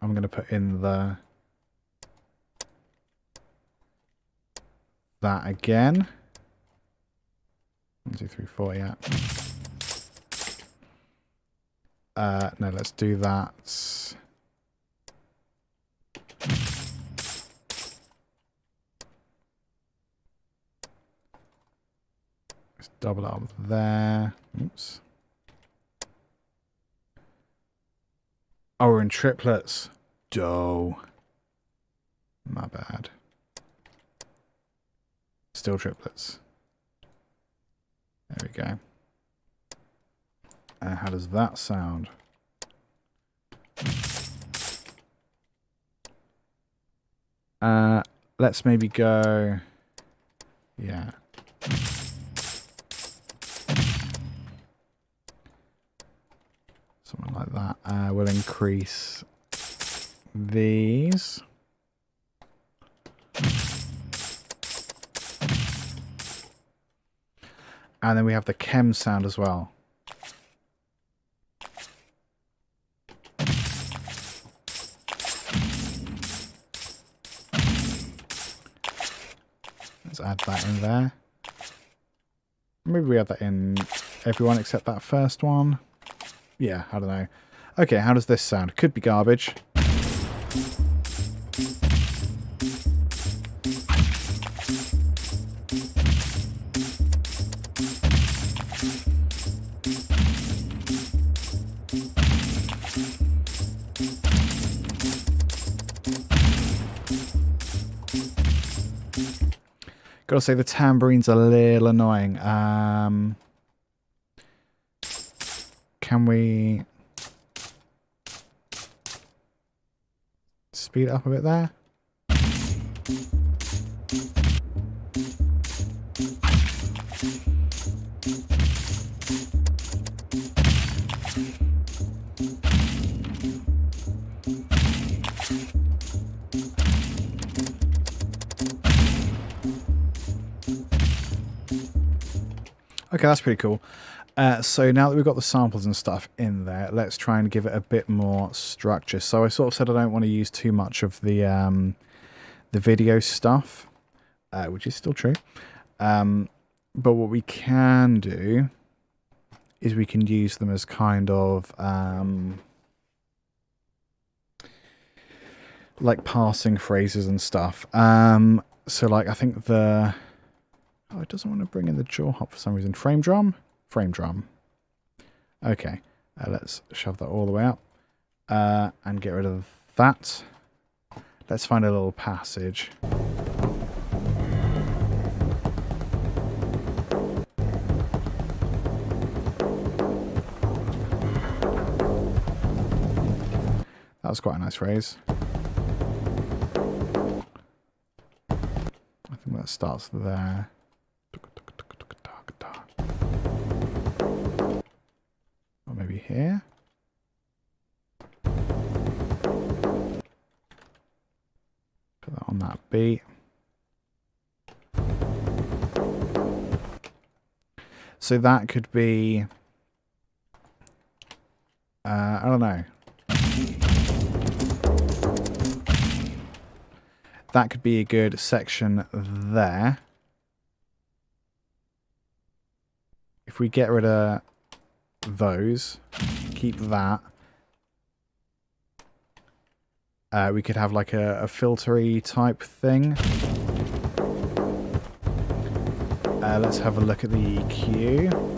I'm going to put in the that again. 1, 2, 3, 4, yeah. No, let's do that. Let's double up there. Oops. Oh, we're in triplets. Doh. My bad. Still triplets. There we go. How does that sound? Let's maybe go... Yeah. Something like that. We'll increase these. And then we have the chem sound as well. Let's add that in there. Maybe we add that in everyone except that first one. Yeah, I don't know. Okay, how does this sound? Could be garbage. Gotta say the tambourine's a little annoying. Can we speed it up a bit there? Okay, that's pretty cool. So now that we've got the samples and stuff in there, let's try and give it a bit more structure. So I sort of said I don't want to use too much of the video stuff, which is still true. But what we can do is we can use them as kind of like passing phrases and stuff. So like I think the... Oh, it doesn't want to bring in the jaw hop for some reason. Frame drum? Frame drum. Okay. Let's shove that all the way up. And get rid of that. Let's find a little passage. That was quite a nice phrase. I think that starts there. Or maybe here. Put that on that beat. So that could be, I don't know. That could be a good section there. If we get rid of those, keep that, we could have like a filtery type thing. Let's have a look at the EQ.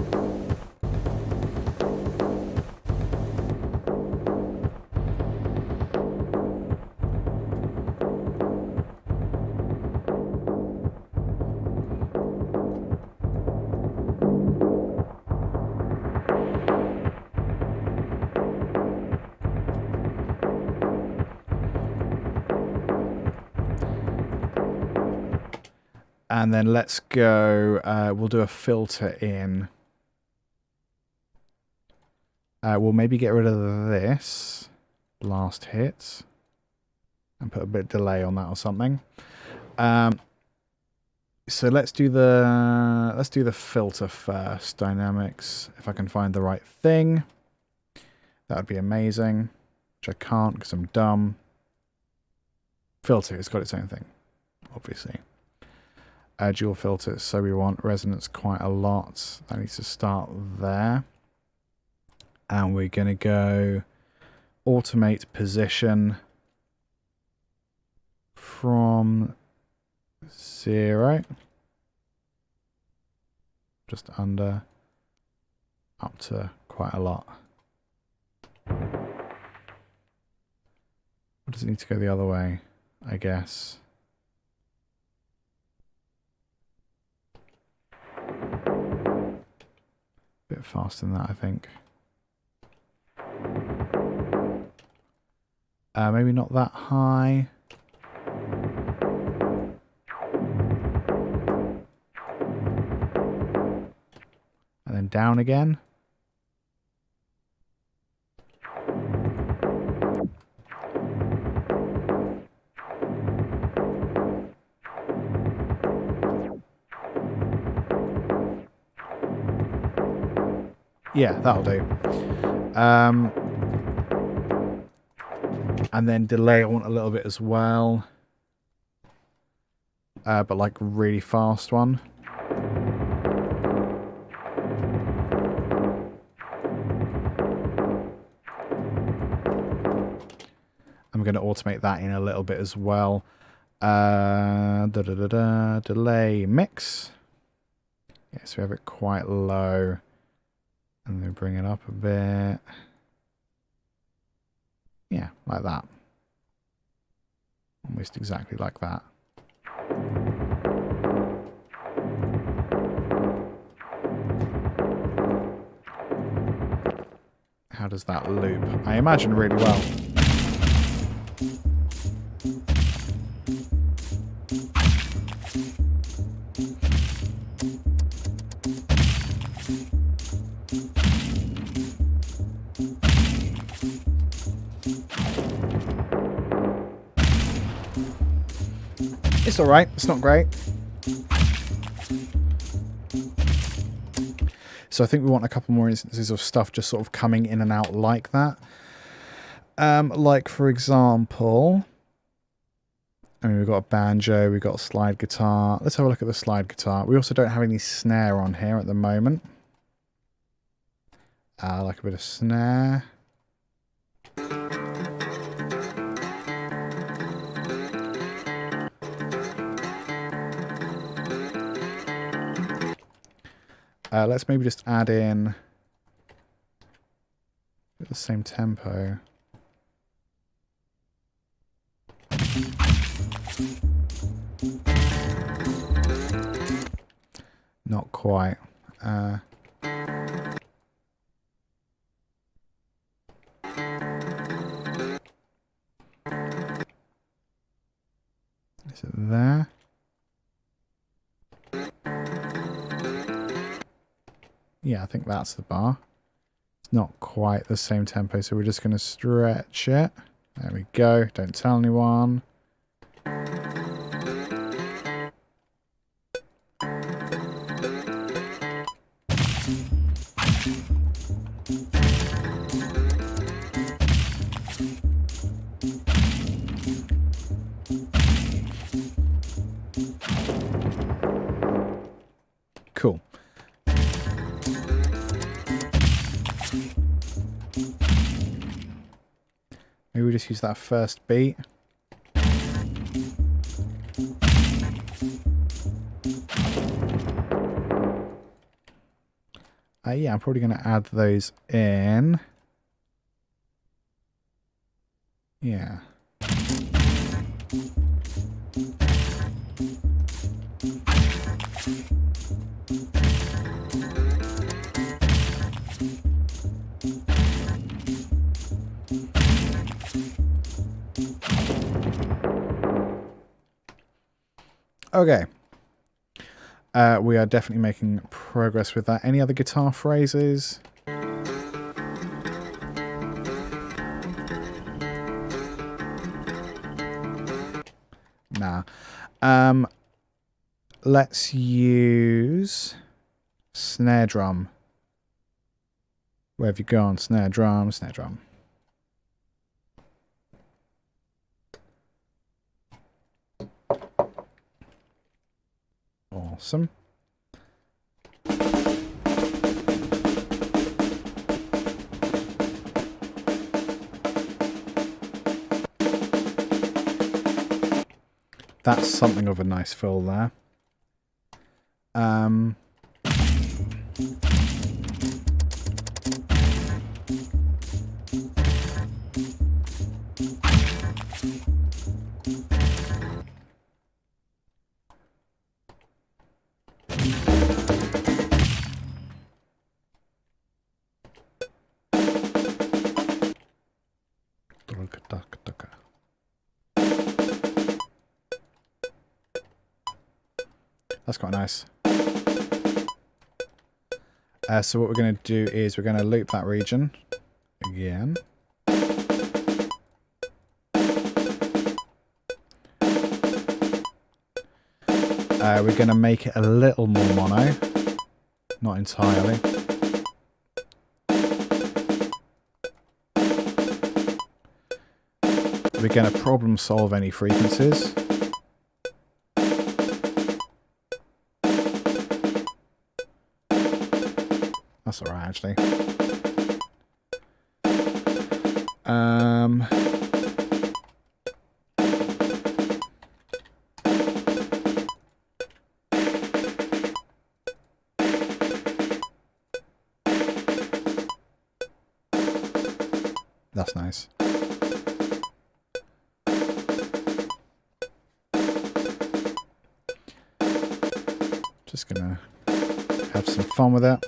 And then let's go, we'll do a filter in. We'll maybe get rid of this last hit and put a bit of delay on that or something. So let's do the filter first. Dynamics, if I can find the right thing. That would be amazing. Which I can't because I'm dumb. Filter, it's got its own thing, obviously. Dual filters, so we want resonance quite a lot. That needs to start there. And we're going to go automate position from 0, just under, up to quite a lot. Or does it need to go the other way, I guess? Bit faster than that, I think. Maybe not that high. And then down again. Yeah, that'll do. And then delay I want a little bit as well. But like really fast one. I'm going to automate that in a little bit as well. Delay mix. Yeah, so we have it quite low. And then bring it up a bit. Yeah, like that. Almost exactly like that. How does that loop? I imagine really well. It's alright, it's not great. So I think we want a couple more instances of stuff just sort of coming in and out like that. Like, for example, I mean, we've got a banjo, we've got a slide guitar. Let's have a look at the slide guitar. We also don't have any snare on here at the moment. Like a bit of snare. Let's maybe just add in the same tempo. Not quite. Is it there? Yeah, I think that's the bar. It's not quite the same tempo, so we're just going to stretch it. There we go. Don't tell anyone. Cool. Maybe we just use that first beat. Yeah, I'm probably going to add those in. Yeah. Okay. We are definitely making progress with that. Any other guitar phrases? Nah. Let's use snare drum. Where have you gone? Snare drum, snare drum. Awesome. That's something of a nice fill there. That's quite nice. So what we're going to do is we're going to loop that region again. We're going to make it a little more mono. Not entirely. We're going to problem solve any frequencies. That's alright, actually. That's nice. Just gonna have some fun with it.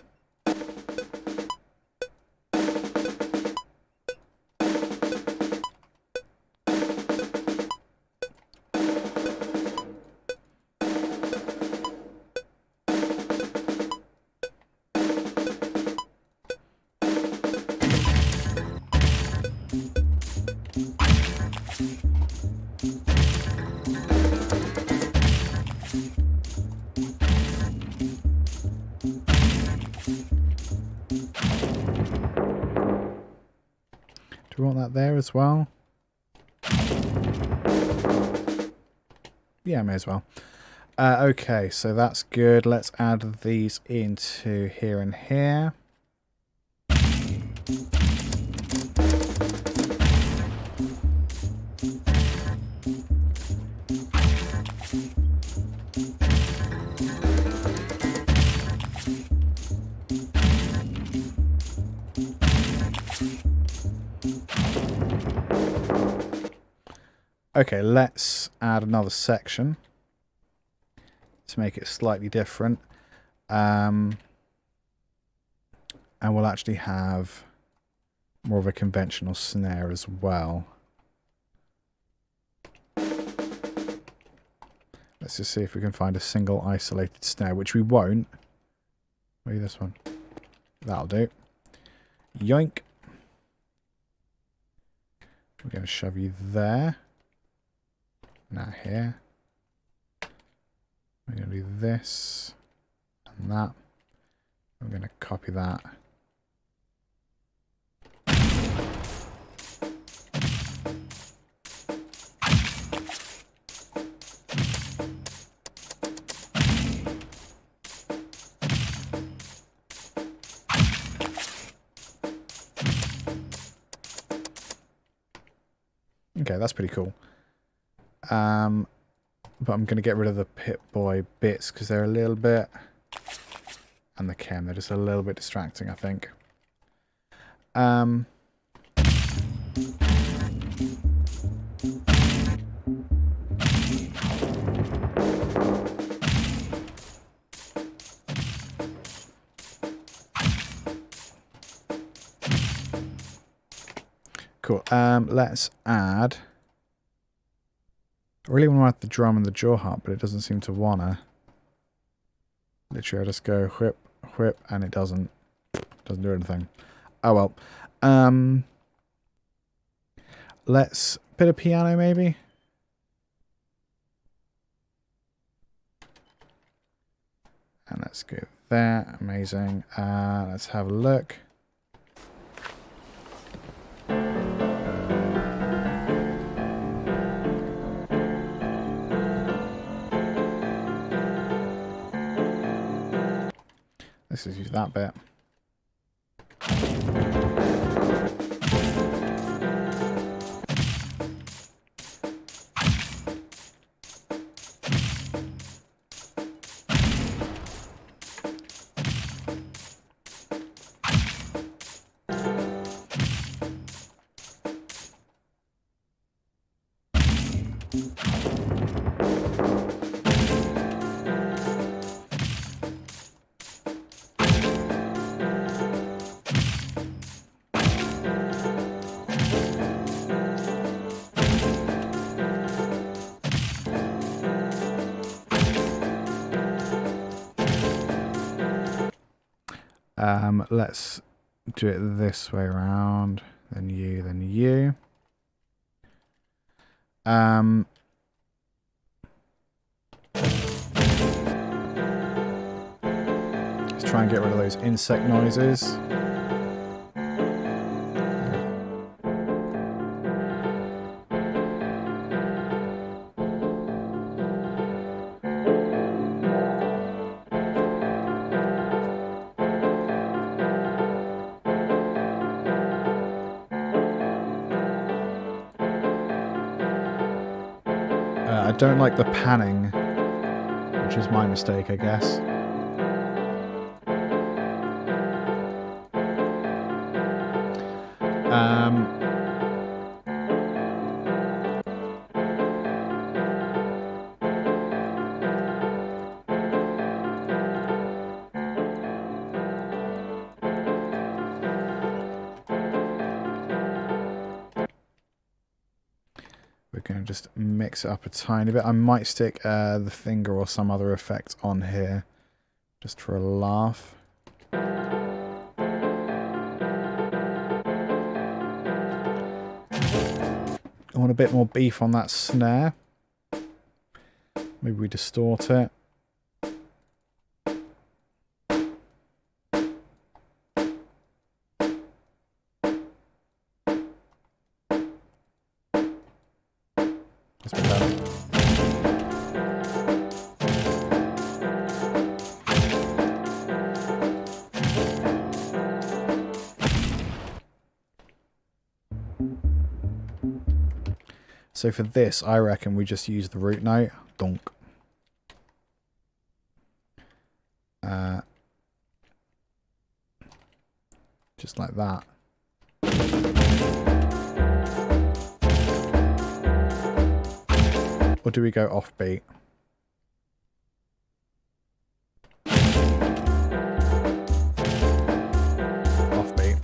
Do we want that there as well? Yeah, may as well. Okay, so that's good. Let's add these into here and here. Okay, let's add another section to make it slightly different. And we'll actually have more of a conventional snare as well. Let's just see if we can find a single isolated snare, which we won't. Maybe this one. That'll do. Yoink. We're going to shove you there. Now here. We're going to do this and that. We're going to copy that. Okay, that's pretty cool. But I'm going to get rid of the Pip-Boy bits because they're a little bit, and the chem, they're just a little bit distracting, I think. Cool. Let's add. I really want to add the drum and the jaw harp, but it doesn't seem to wanna. Literally, I just go whip, whip, and it doesn't do anything. Oh well. Let's bit of piano maybe. And let's go there. Amazing. Let's have a look. Let's just use that bit. Let's do it this way around. Then you, then you. Let's try and get rid of those insect noises. I don't like the panning, which is my mistake, I guess. going to just mix it up a tiny bit. I might stick the finger or some other effect on here just for a laugh. I want a bit more beef on that snare. Maybe we distort it. That's been better. So for this, I reckon we just use the root note. Donk. Just like that. Or do we go offbeat? Offbeat.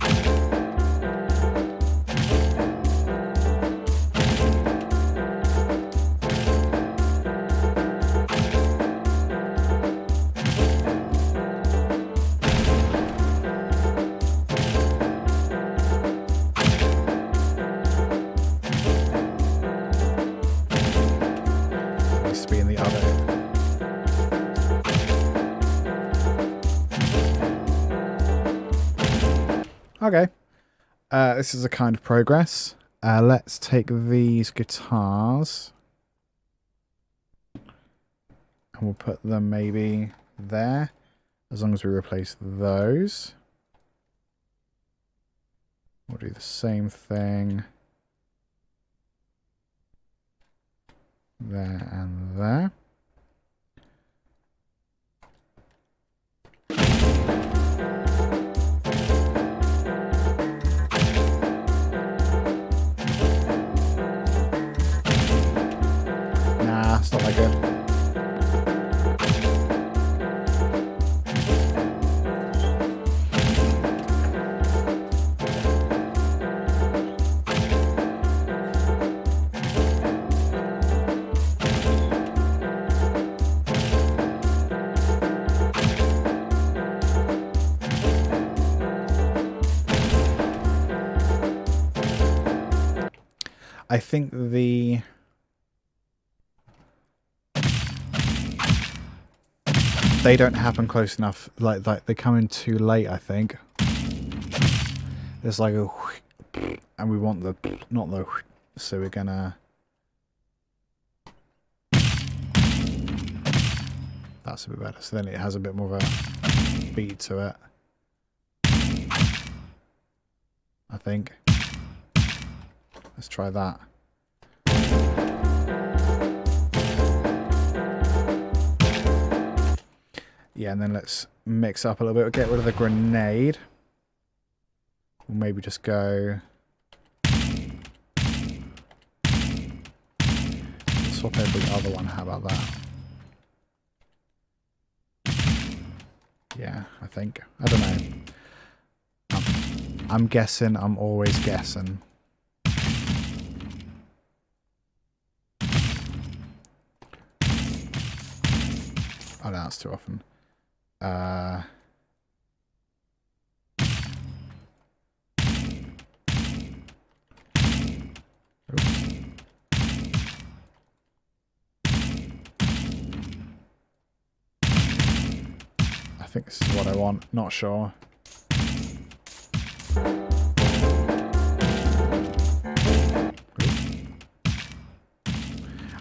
Okay, this is a kind of progress. Let's take these guitars and we'll put them maybe there, as long as we replace those. We'll do the same thing there and there. It's not that good. I think they don't happen close enough. Like they come in too late, I think. There's like a and we want the not the so we're gonna that's a bit better. So then it has a bit more of a beat to it, I think. Let's try that. Yeah, and then let's mix up a little bit. We'll get rid of the grenade. We'll maybe just go... swap over the other one. How about that? Yeah, I think. I don't know. I'm guessing. I'm always guessing. Oh, no, that's too often. Oops. I think this is what I want. Not sure.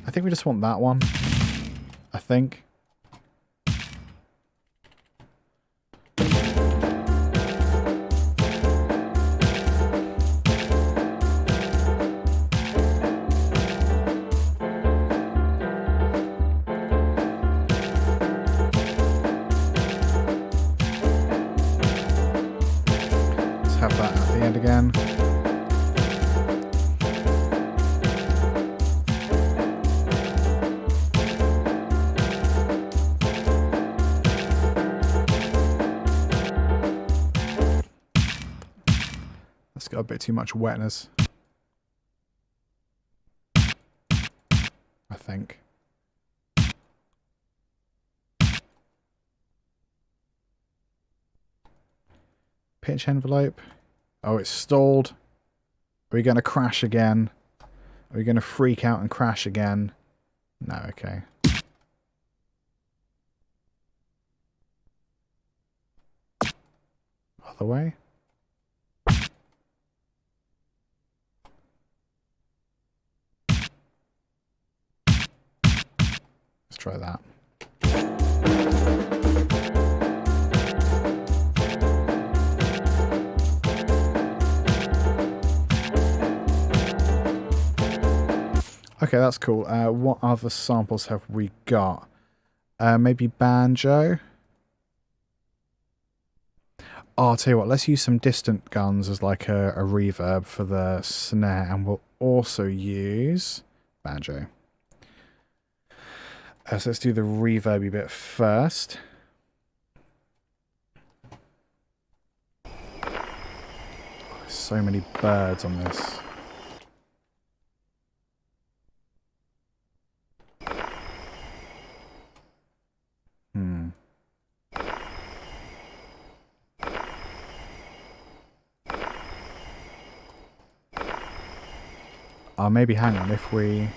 I think we just want that one. I think. Have that at the end again. That's got a bit too much wetness. Pitch envelope. Oh, it's stalled. Are we going to crash again? Are we going to freak out and crash again? No, okay. Other way? Let's try that. Okay, that's cool. What other samples have we got? Maybe banjo? Oh, I'll tell you what, let's use some distant guns as like a reverb for the snare, and we'll also use banjo. So let's do the reverby bit first. Oh, there's so many birds on this. Oh, maybe hang on, if we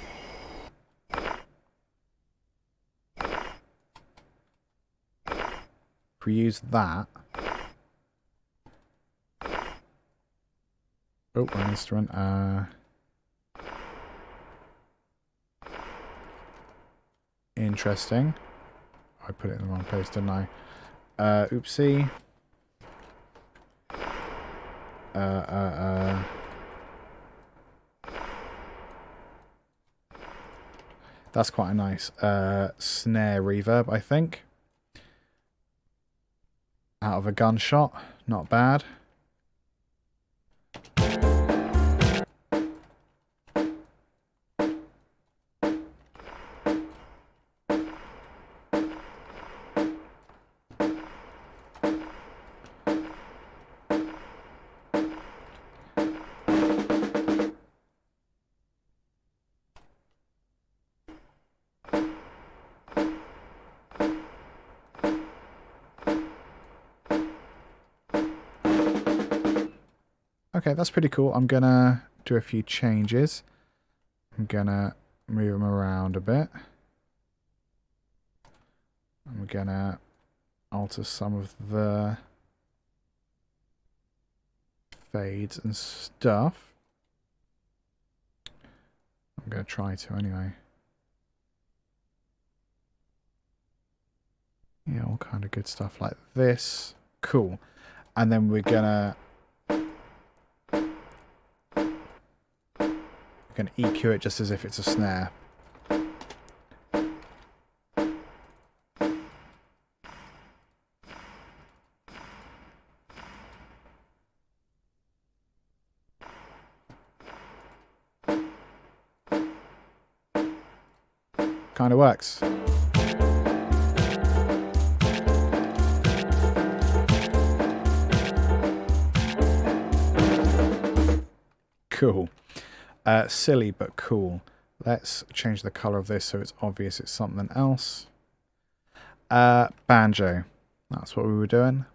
use that. Oh, wrong instrument. Interesting. I put it in the wrong place, didn't I? Oopsie. That's quite a nice snare reverb, I think. Out of a gunshot. Not bad. Okay, that's pretty cool. I'm gonna do a few changes. I'm gonna move them around a bit. I'm gonna alter some of the fades and stuff. I'm gonna try to anyway. Yeah, all kind of good stuff like this. Cool. And then we're gonna EQ it just as if it's a snare. Kind of works. Cool. Silly but cool. Let's change the color of this so it's obvious it's something else. Banjo. That's what we were doing.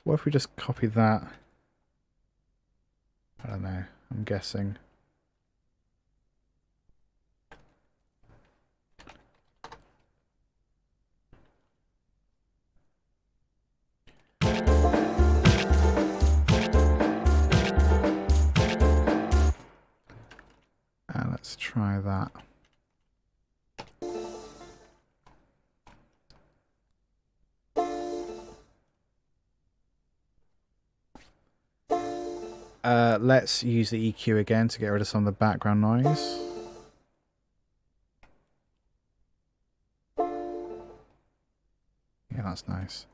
What if we just copy that? I don't know. I'm guessing. Let's try that. Let's use the EQ again to get rid of some of the background noise. Yeah, that's nice.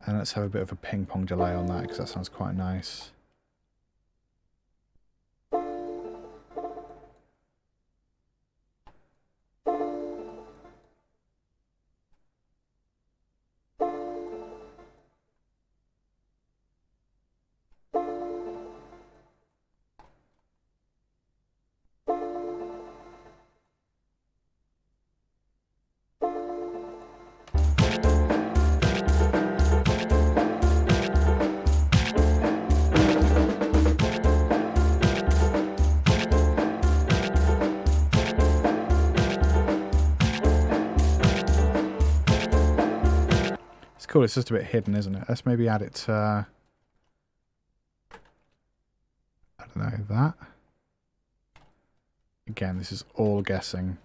And let's have a bit of a ping pong delay on that because that sounds quite nice. cool. It's just a bit hidden, isn't it? Let's maybe add it to... I don't know, that. Again, this is all guessing.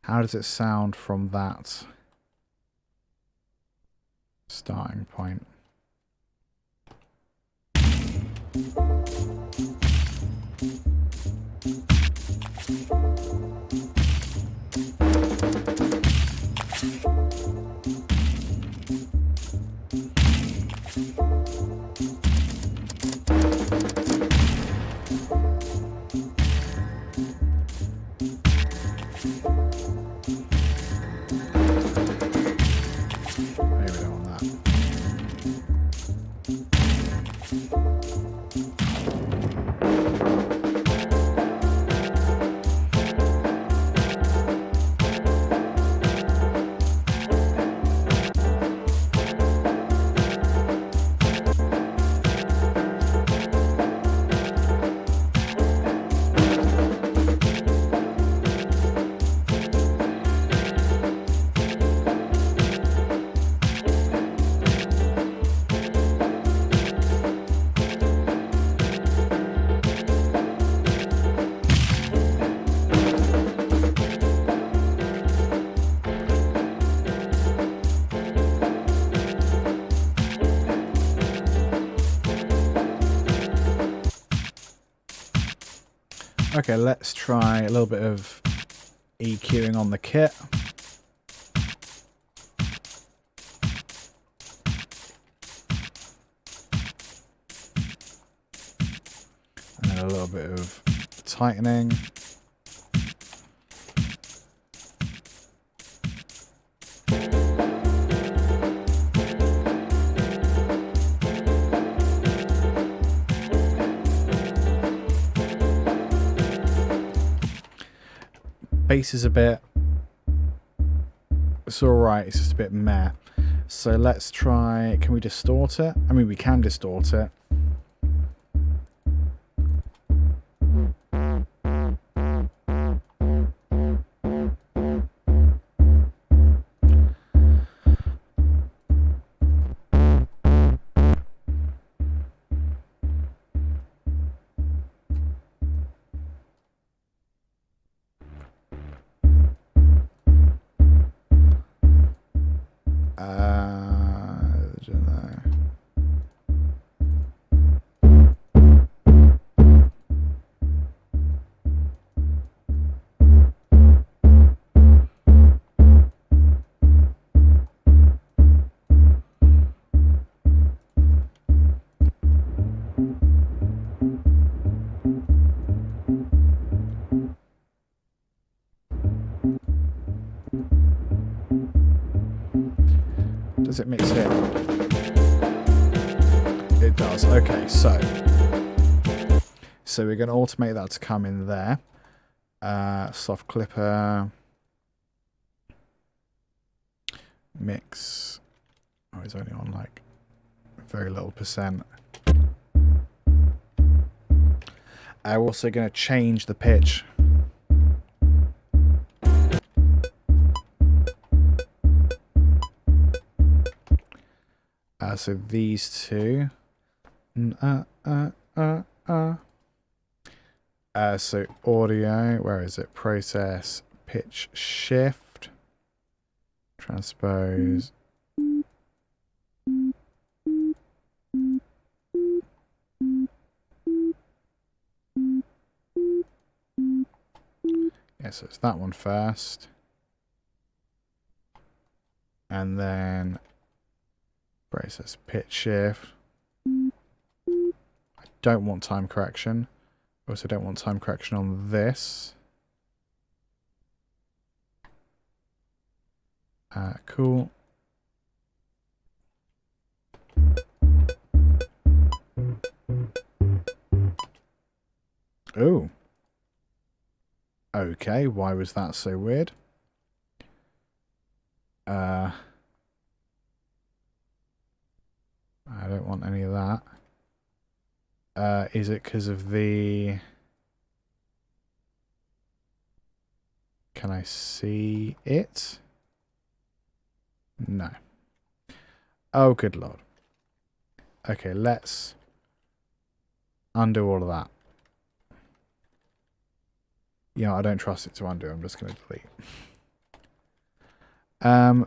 How does it sound from that starting point? Okay, let's try a little bit of EQing on the kit. And then a little bit of tightening. Bass is a bit, it's alright, it's just a bit meh. So let's try, can we distort it? I mean, we can distort it. Does it mix here? It does. Okay, so we're going to automate that to come in there. Soft clipper. Mix. Oh, it's only on like very little percent. We're also going to change the pitch. So these two. So audio, where is it? Process, pitch shift, transpose. Yeah, so it's that one first. And then process pitch shift. I don't want time correction. Also don't want time correction on this. Cool. Oh. Okay, why was that so weird? I don't want any of that. Is it because of the... Can I see it? No. Oh, good lord. Okay, let's undo all of that. You know, I don't trust it to undo. I'm just going to delete.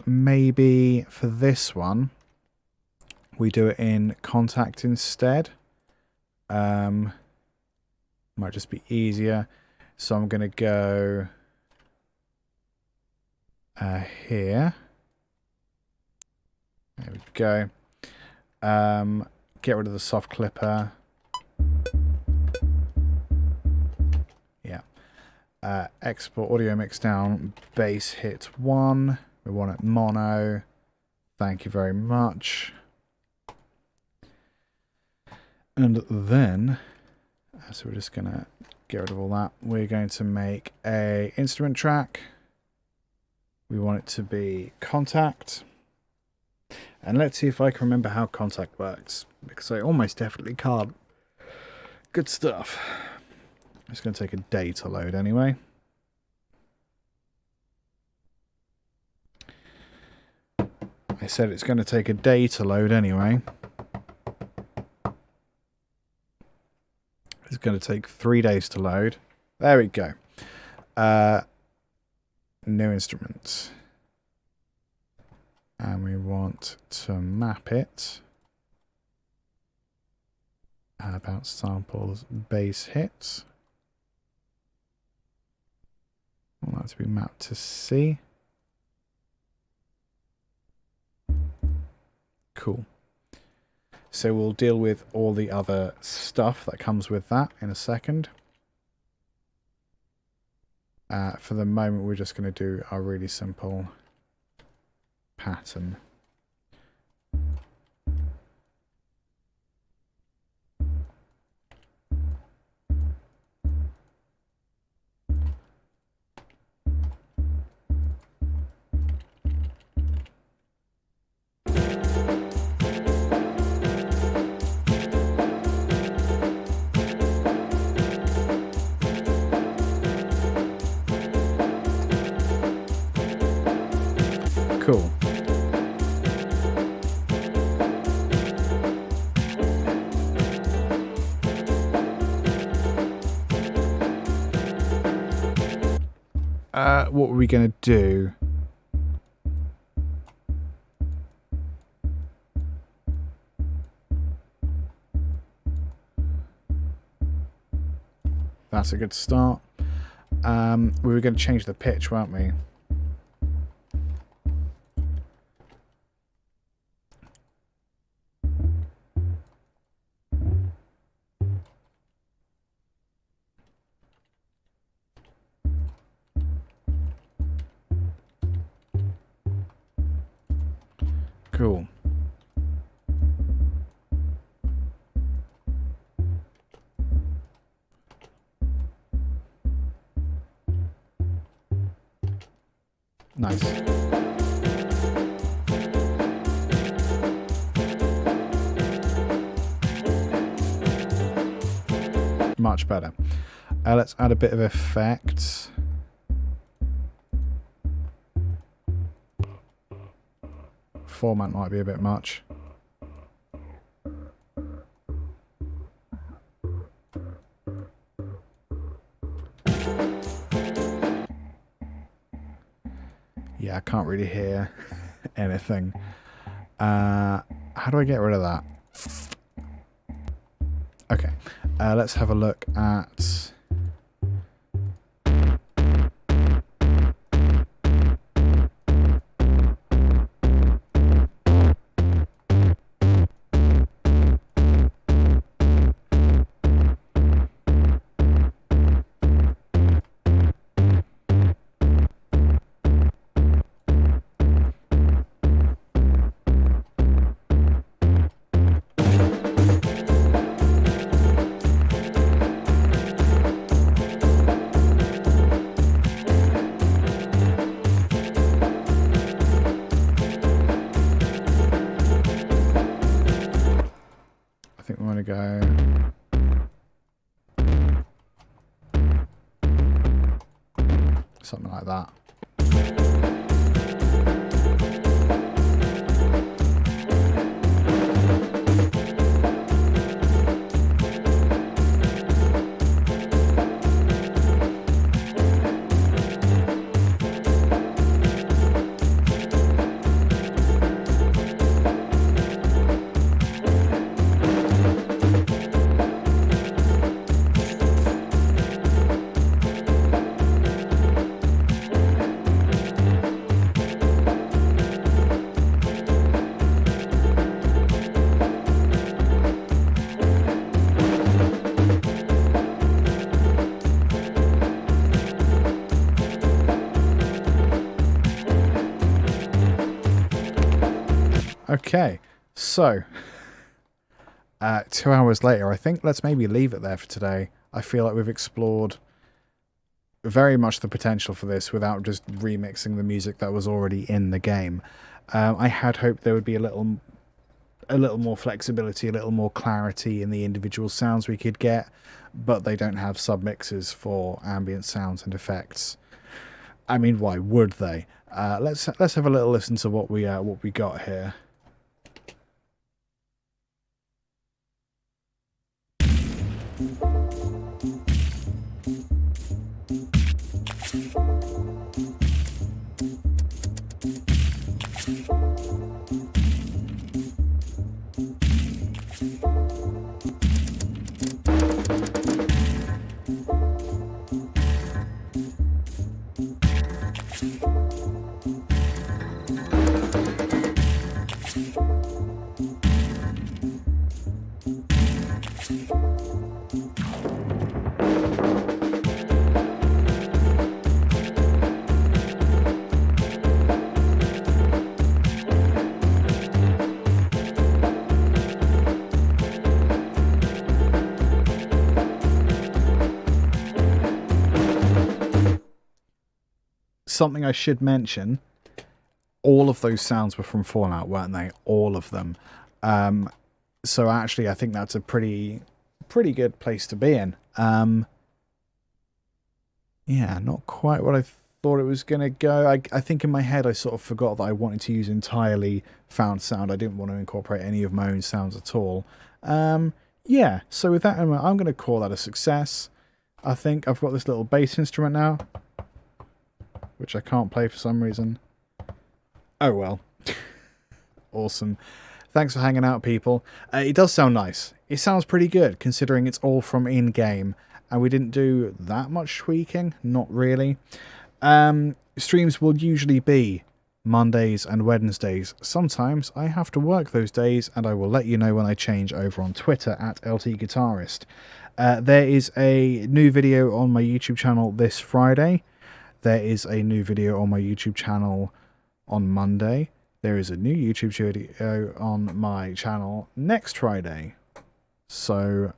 Maybe for this one, we do it in Contact instead. Might just be easier. So I'm going to go here. There we go. Get rid of the soft clipper. Yeah. Export audio mix down. Bass hit 1. We want it mono. Thank you very much. And then, so we're just going to get rid of all that. We're going to make a instrument track. We want it to be Contact. And let's see if I can remember how Contact works, because I almost definitely can't. Good stuff. It's going to take a day to load anyway. I said it's going to take a day to load anyway. It's going to take 3 days to load. There we go. New instruments. And we want to map it. Bounce samples, bass hits. I want that to be mapped to C. Cool. So we'll deal with all the other stuff that comes with that in a second. For the moment, we're just going to do our really simple pattern. Cool. What were we going to do? That's a good start. We were going to change the pitch, weren't we? Cool. Nice. Much better. Let's add a bit of effect. Format might be a bit much. Yeah, I can't really hear anything. How do I get rid of that? Okay, let's have a look at... go. Something like that. Okay, so 2 hours later, I think let's maybe leave it there for today. I feel like we've explored very much the potential for this without just remixing the music that was already in the game. I had hoped there would be a little more flexibility, a little more clarity in the individual sounds we could get, but they don't have submixes for ambient sounds and effects. I mean, why would they? Let's have a little listen to what we got here. Something I should mention, all of those sounds were from Fallout, weren't they? All of them. So actually, I think that's a pretty good place to be in. Yeah, not quite what I thought it was going to go. I think in my head I sort of forgot that I wanted to use entirely found sound. I didn't want to incorporate any of my own sounds at all. Yeah, so with that in mind, I'm going to call that a success. I think I've got this little bass instrument now, which I can't play for some reason. Oh well. Awesome. Thanks for hanging out, people. It does sound nice. It sounds pretty good, considering it's all from in-game, and we didn't do that much tweaking. Not really. Streams will usually be Mondays and Wednesdays. Sometimes I have to work those days, and I will let you know when I change over on Twitter at LTGuitarist. There is a new video on my YouTube channel this Friday. There is a new video on my YouTube channel on Monday. There is a new YouTube video on my channel next Friday. So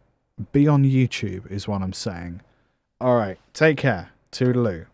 be on YouTube is what I'm saying. Alright, take care. Toodaloo.